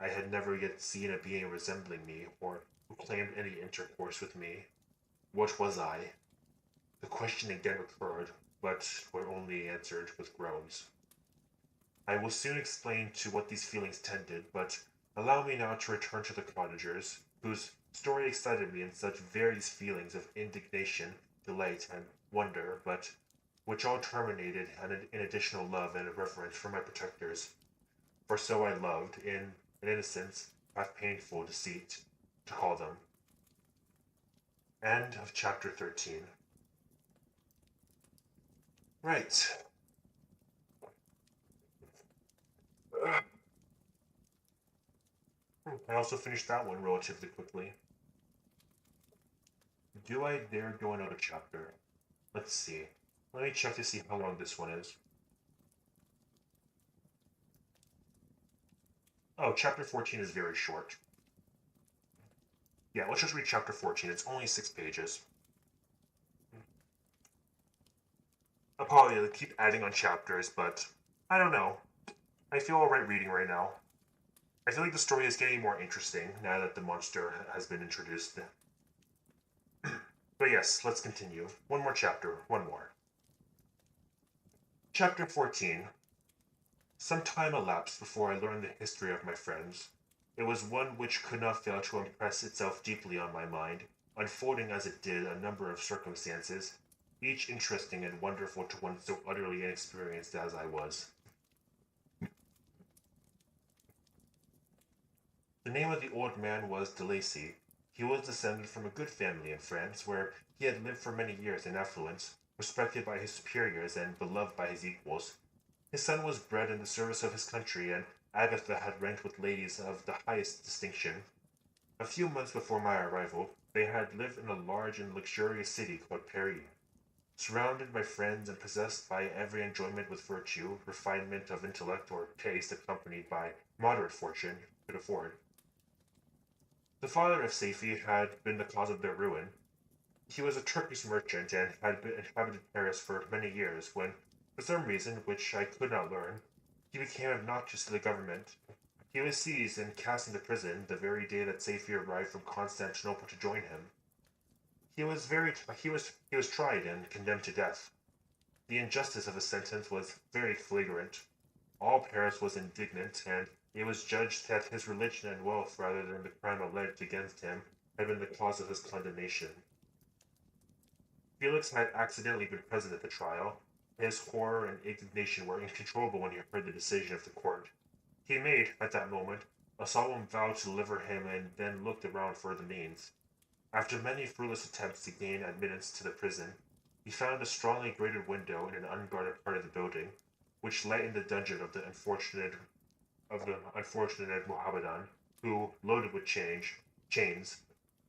I had never yet seen a being resembling me, or who claimed any intercourse with me. What was I? The question again recurred, but were only answered with groans. I will soon explain to what these feelings tended, but allow me now to return to the cottagers, whose story excited me in such various feelings of indignation, delight, and wonder, but which all terminated in additional love and reverence for my protectors. For so I loved, in an innocence, half painful deceit, to call them. End of chapter 13. Right. I also finished that one relatively quickly. Do I dare go another chapter? Let's see. Let me check to see how long this one is. Oh, chapter 14 is very short. Yeah, let's just read chapter 14. It's only 6 pages. I'll probably keep adding on chapters, but I don't know. I feel alright reading right now. I feel like the story is getting more interesting now that the monster has been introduced. But yes, let's continue. One more chapter, one more. Chapter 14. Some time elapsed before I learned the history of my friends. It was one which could not fail to impress itself deeply on my mind, unfolding as it did a number of circumstances, each interesting and wonderful to one so utterly inexperienced as I was. The name of the old man was de Lacy. He was descended from a good family in France, where he had lived for many years in affluence, respected by his superiors and beloved by his equals. His son was bred in the service of his country, and Agatha had ranked with ladies of the highest distinction. A few months before my arrival, they had lived in a large and luxurious city called Paris. Surrounded by friends and possessed by every enjoyment with virtue, refinement of intellect, or taste accompanied by moderate fortune, could afford. The father of Saifi had been the cause of their ruin. He was a Turkish merchant and had been inhabited Paris for many years when, for some reason which I could not learn, he became obnoxious to the government. He was seized and cast into prison the very day that Saifi arrived from Constantinople to join him. He was tried and condemned to death. The injustice of his sentence was very flagrant. All Paris was indignant, and it was judged that his religion and wealth, rather than the crime alleged against him, had been the cause of his condemnation. Felix had accidentally been present at the trial. His horror and indignation were uncontrollable when he heard the decision of the court. He made, at that moment, a solemn vow to deliver him and then looked around for the means. After many fruitless attempts to gain admittance to the prison, he found a strongly grated window in an unguarded part of the building, which lightened the dungeon of the unfortunate Mohammedan, who, loaded with chains,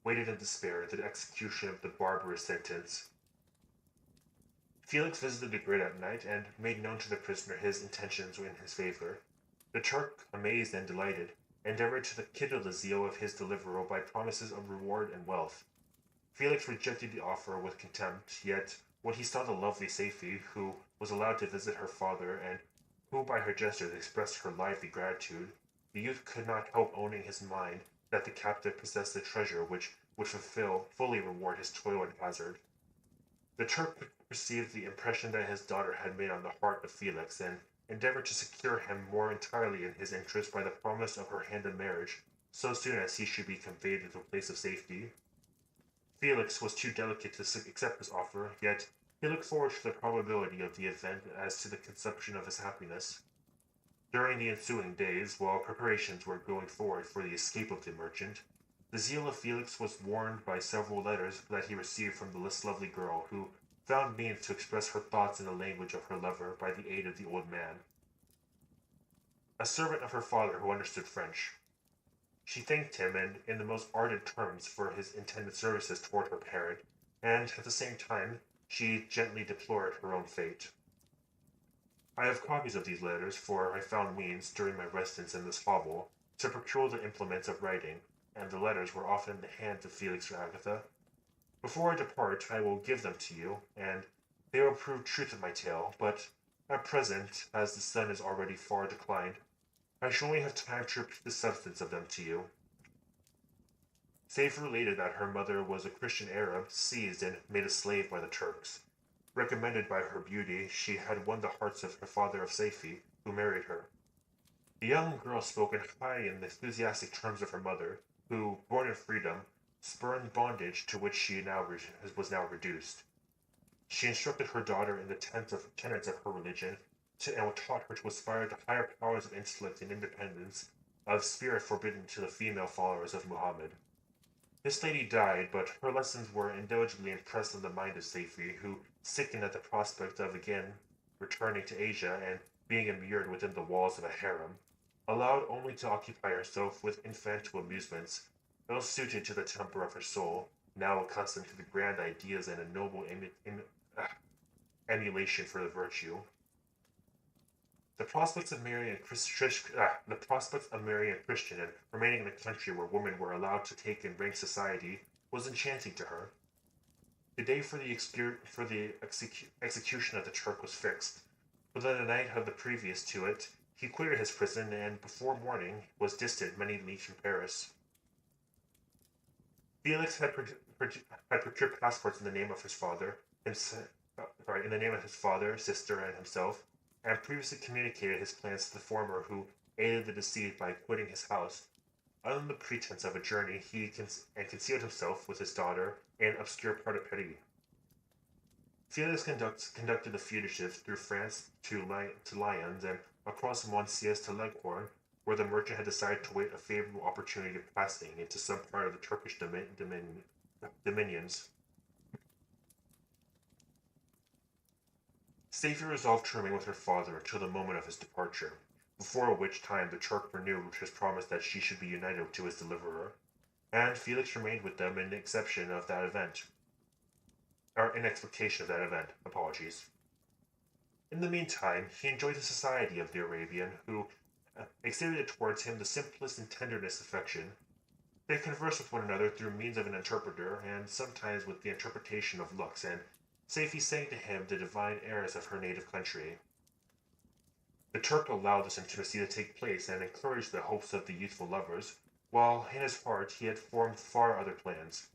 waited in despair the execution of the barbarous sentence. Felix visited the grate at night and made known to the prisoner his intentions in his favor. The Turk, amazed and delighted, endeavored to kindle the zeal of his deliverer by promises of reward and wealth. Felix rejected the offer with contempt, yet when he saw the lovely Saifi, who was allowed to visit her father and who by her gestures expressed her lively gratitude, the youth could not help owning his mind that the captive possessed a treasure which would fully reward his toil and hazard. The Turk perceived the impression that his daughter had made on the heart of Felix, and endeavored to secure him more entirely in his interest by the promise of her hand in marriage, so soon as he should be conveyed to a place of safety. Felix was too delicate to accept this offer, yet he looked forward to the probability of the event as to the consumption of his happiness. During the ensuing days, while preparations were going forward for the escape of the merchant, the zeal of Felix was warned by several letters that he received from this lovely girl, who found means to express her thoughts in the language of her lover by the aid of the old man, a servant of her father who understood French. She thanked him in the most ardent terms for his intended services toward her parent, and at the same time she gently deplored her own fate. I have copies of these letters, for I found means, during my residence in this hovel, to procure the implements of writing, and the letters were often in the hands of Felix or Agatha. Before I depart, I will give them to you, and they will prove truth of my tale, but at present, as the sun is already far declined, I shall only have time to repeat the substance of them to you. Saif related that her mother was a Christian Arab seized and made a slave by the Turks. Recommended by her beauty, she had won the hearts of her father of Saifi, who married her. The young girl spoke in high and enthusiastic terms of her mother, who, born in freedom, spurned bondage to which she was now reduced. She instructed her daughter in the tenets of her religion, and taught her to aspire to higher powers of intellect and independence of spirit forbidden to the female followers of Muhammad. This lady died, but her lessons were indelibly impressed on the mind of Saifi, who sickened at the prospect of again returning to Asia and being immured within the walls of a harem, allowed only to occupy herself with infantile amusements, ill suited to the temper of her soul, now accustomed to the grand ideas and a noble emulation for the virtue. The prospects of marrying a Christian and remaining in a country where women were allowed to take and rank society was enchanting to her. The day for the execution of the Turk was fixed. Within the night of the previous to it, he quitted his prison and before morning was distant many leagues from Paris. Felix had procured passports in the name of his father, sister, and himself, and previously communicated his plans to the former, who aided the deceased by quitting his house. Under the pretense of a journey, he concealed himself with his daughter in an obscure part of Paris. Felix conducted the fugitives through France to Lyons and across Monsieur's to Leghorn, where the merchant had decided to wait a favorable opportunity of passing into some part of the Turkish dominions. Saifi resolved to remain with her father until the moment of his departure, before which time the Turk renewed his promise that she should be united to his deliverer, and Felix remained with them in exception of that event. or in expectation of that event. Apologies. In the meantime, he enjoyed the society of the Arabian, who exhibited towards him the simplest and tenderest affection. They conversed with one another through means of an interpreter, and sometimes with the interpretation of looks, and Safie sang to him the divine airs of her native country. The Turk allowed this intimacy to take place and encouraged the hopes of the youthful lovers, while in his heart he had formed far other plans.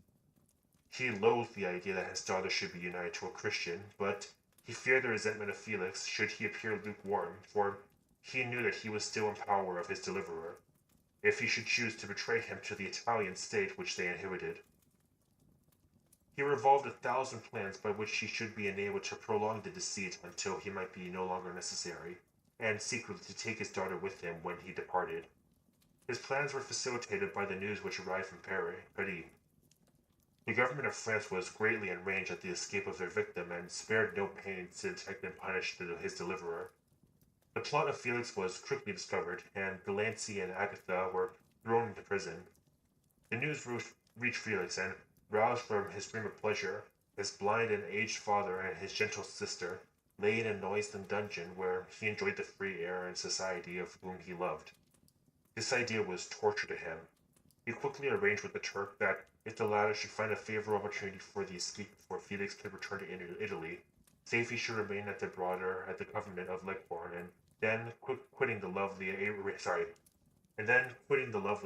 He loathed the idea that his daughter should be united to a Christian, but he feared the resentment of Felix should he appear lukewarm, for he knew that he was still in power of his deliverer, if he should choose to betray him to the Italian state which they inhabited. He revolved 1,000 plans by which he should be enabled to prolong the deceit until he might be no longer necessary, and secretly to take his daughter with him when he departed. His plans were facilitated by the news which arrived from Paris. The government of France was greatly enraged at the escape of their victim and spared no pains to detect and punish his deliverer. The plot of Felix was quickly discovered, and Delancey and Agatha were thrown into prison. The news reached Felix, and, roused from his dream of pleasure, his blind and aged father and his gentle sister lay in a noisome dungeon where he enjoyed the free air and society of whom he loved. This idea was torture to him. He quickly arranged with the Turk that if the latter should find a favorable opportunity for the escape before Felix could return to Italy, Safie should remain at the government of Leghorn, and then quitting the lovely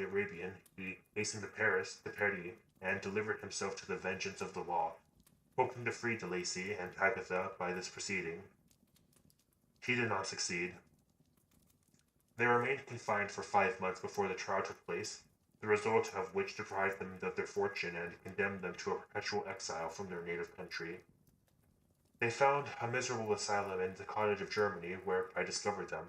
Arabian, he hastened to Paris, and delivered himself to the vengeance of the law, hoping to free de Lacy and Agatha by this proceeding. He did not succeed. They remained confined for 5 months before the trial took place, the result of which deprived them of their fortune and condemned them to a perpetual exile from their native country. They found a miserable asylum in the cottage of Germany, where I discovered them.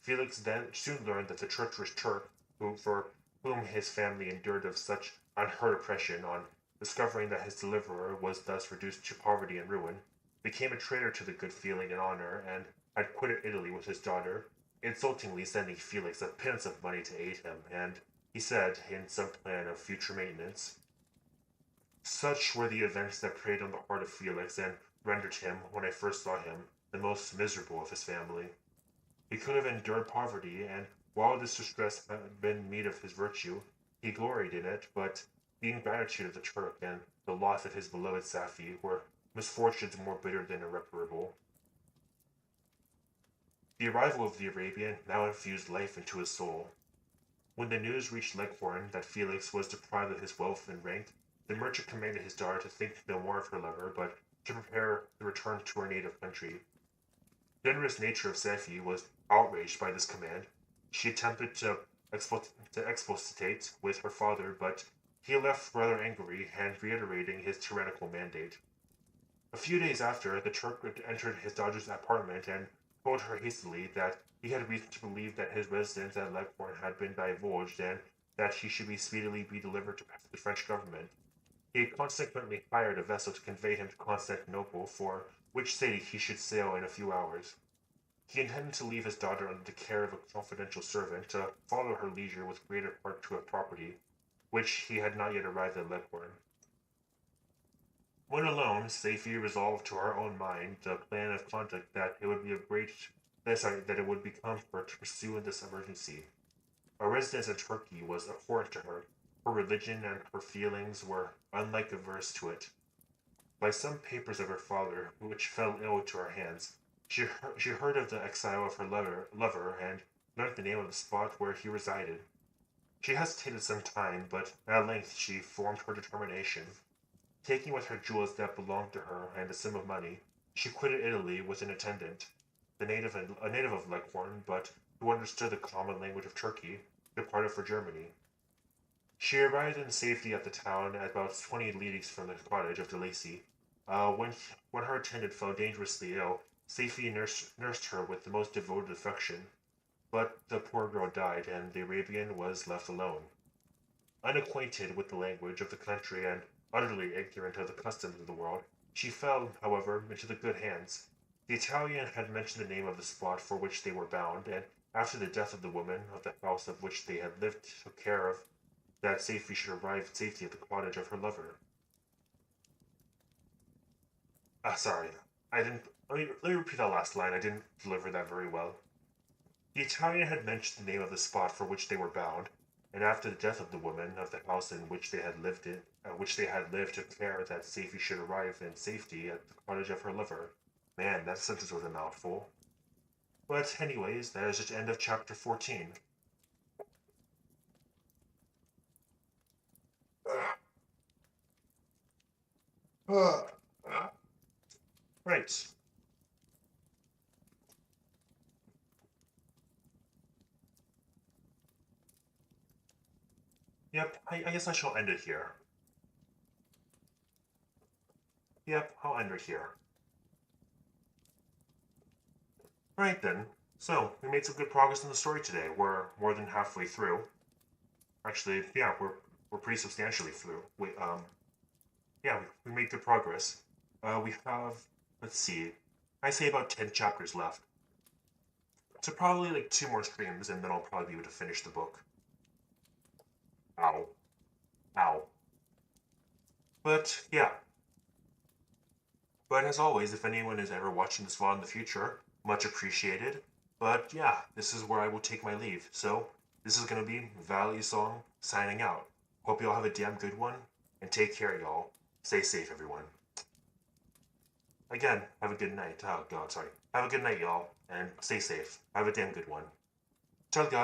Felix then soon learned that the treacherous Turk, for whom his family endured of such unheard oppression, on discovering that his deliverer was thus reduced to poverty and ruin, became a traitor to the good feeling and honor, and had quitted Italy with his daughter, insultingly sending Felix a pittance of money to aid him, and, he said, in some plan of future maintenance. Such were the events that preyed on the heart of Felix, and rendered him, when I first saw him, the most miserable of his family. He could have endured poverty, and while this distress had been meed of his virtue, he gloried in it, but the ingratitude of the Turk and the loss of his beloved Safie were misfortunes more bitter than irreparable. The arrival of the Arabian now infused life into his soul. When the news reached Leghorn that Felix was deprived of his wealth and rank, the merchant commanded his daughter to think no more of her lover, but to prepare to return to her native country. The generous nature of Safie was outraged by this command. She attempted to expostulate with her father, but he left rather angry and reiterating his tyrannical mandate. A few days after, the Turk entered his daughter's apartment and told her hastily that he had reason to believe that his residence at Leghorn had been divulged, and that he should speedily be delivered to the French government. He had consequently hired a vessel to convey him to Constantinople, for which city he should sail in a few hours. He intended to leave his daughter under the care of a confidential servant, to follow her leisure with greater part to a property, which he had not yet arrived at Leghorn. When alone, Safie resolved to her own mind the plan of conduct that it would be comfort to pursue in this emergency. A residence in Turkey was abhorrent to her. Her religion and her feelings were unlike averse to it. By some papers of her father, which fell ill to her hands, she heard of the exile of her lover, and learnt the name of the spot where he resided. She hesitated some time, but at length she formed her determination. Taking with her jewels that belonged to her and a sum of money, she quitted Italy with an attendant, a native of Leghorn, but who understood the common language of Turkey, departed for Germany. She arrived in safety at the town at about 20 leagues from the cottage of de Lacy. When her attendant fell dangerously ill, Safie nursed her with the most devoted affection, but the poor girl died, and the Arabian was left alone. Unacquainted with the language of the country and utterly ignorant of the customs of the world, she fell, however, into the good hands. The Italian had mentioned the name of the spot for which they were bound, and after the death of the woman of the house of which they had lived took care of that Safie should arrive in safety at the cottage of her lover. Sorry. I didn't. Let me repeat that last line. I didn't deliver that very well. The Italian had mentioned the name of the spot for which they were bound, and after the death of the woman, of the house in which they had lived took care that Safety should arrive in safety at the cottage of her lover. Man, that sentence was a mouthful. But anyways, that is the end of chapter 14. Right. Yep, I guess I shall end it here. Yep, I'll end it here. Right then. So, we made some good progress in the story today. We're more than halfway through. Actually, yeah, we're pretty substantially through. Yeah, we made good progress. We have, let's see, I say about 10 chapters left. So probably like two more streams, and then I'll probably be able to finish the book. Ow. Ow. But yeah. But as always, if anyone is ever watching this VOD in the future, much appreciated. But yeah, this is where I will take my leave. So this is gonna be Valley Song signing out. Hope y'all have a damn good one, and take care, y'all. Stay safe, everyone. Again, have a good night. Oh god, sorry. Have a good night, y'all, and stay safe. Have a damn good one. Ciao, guys.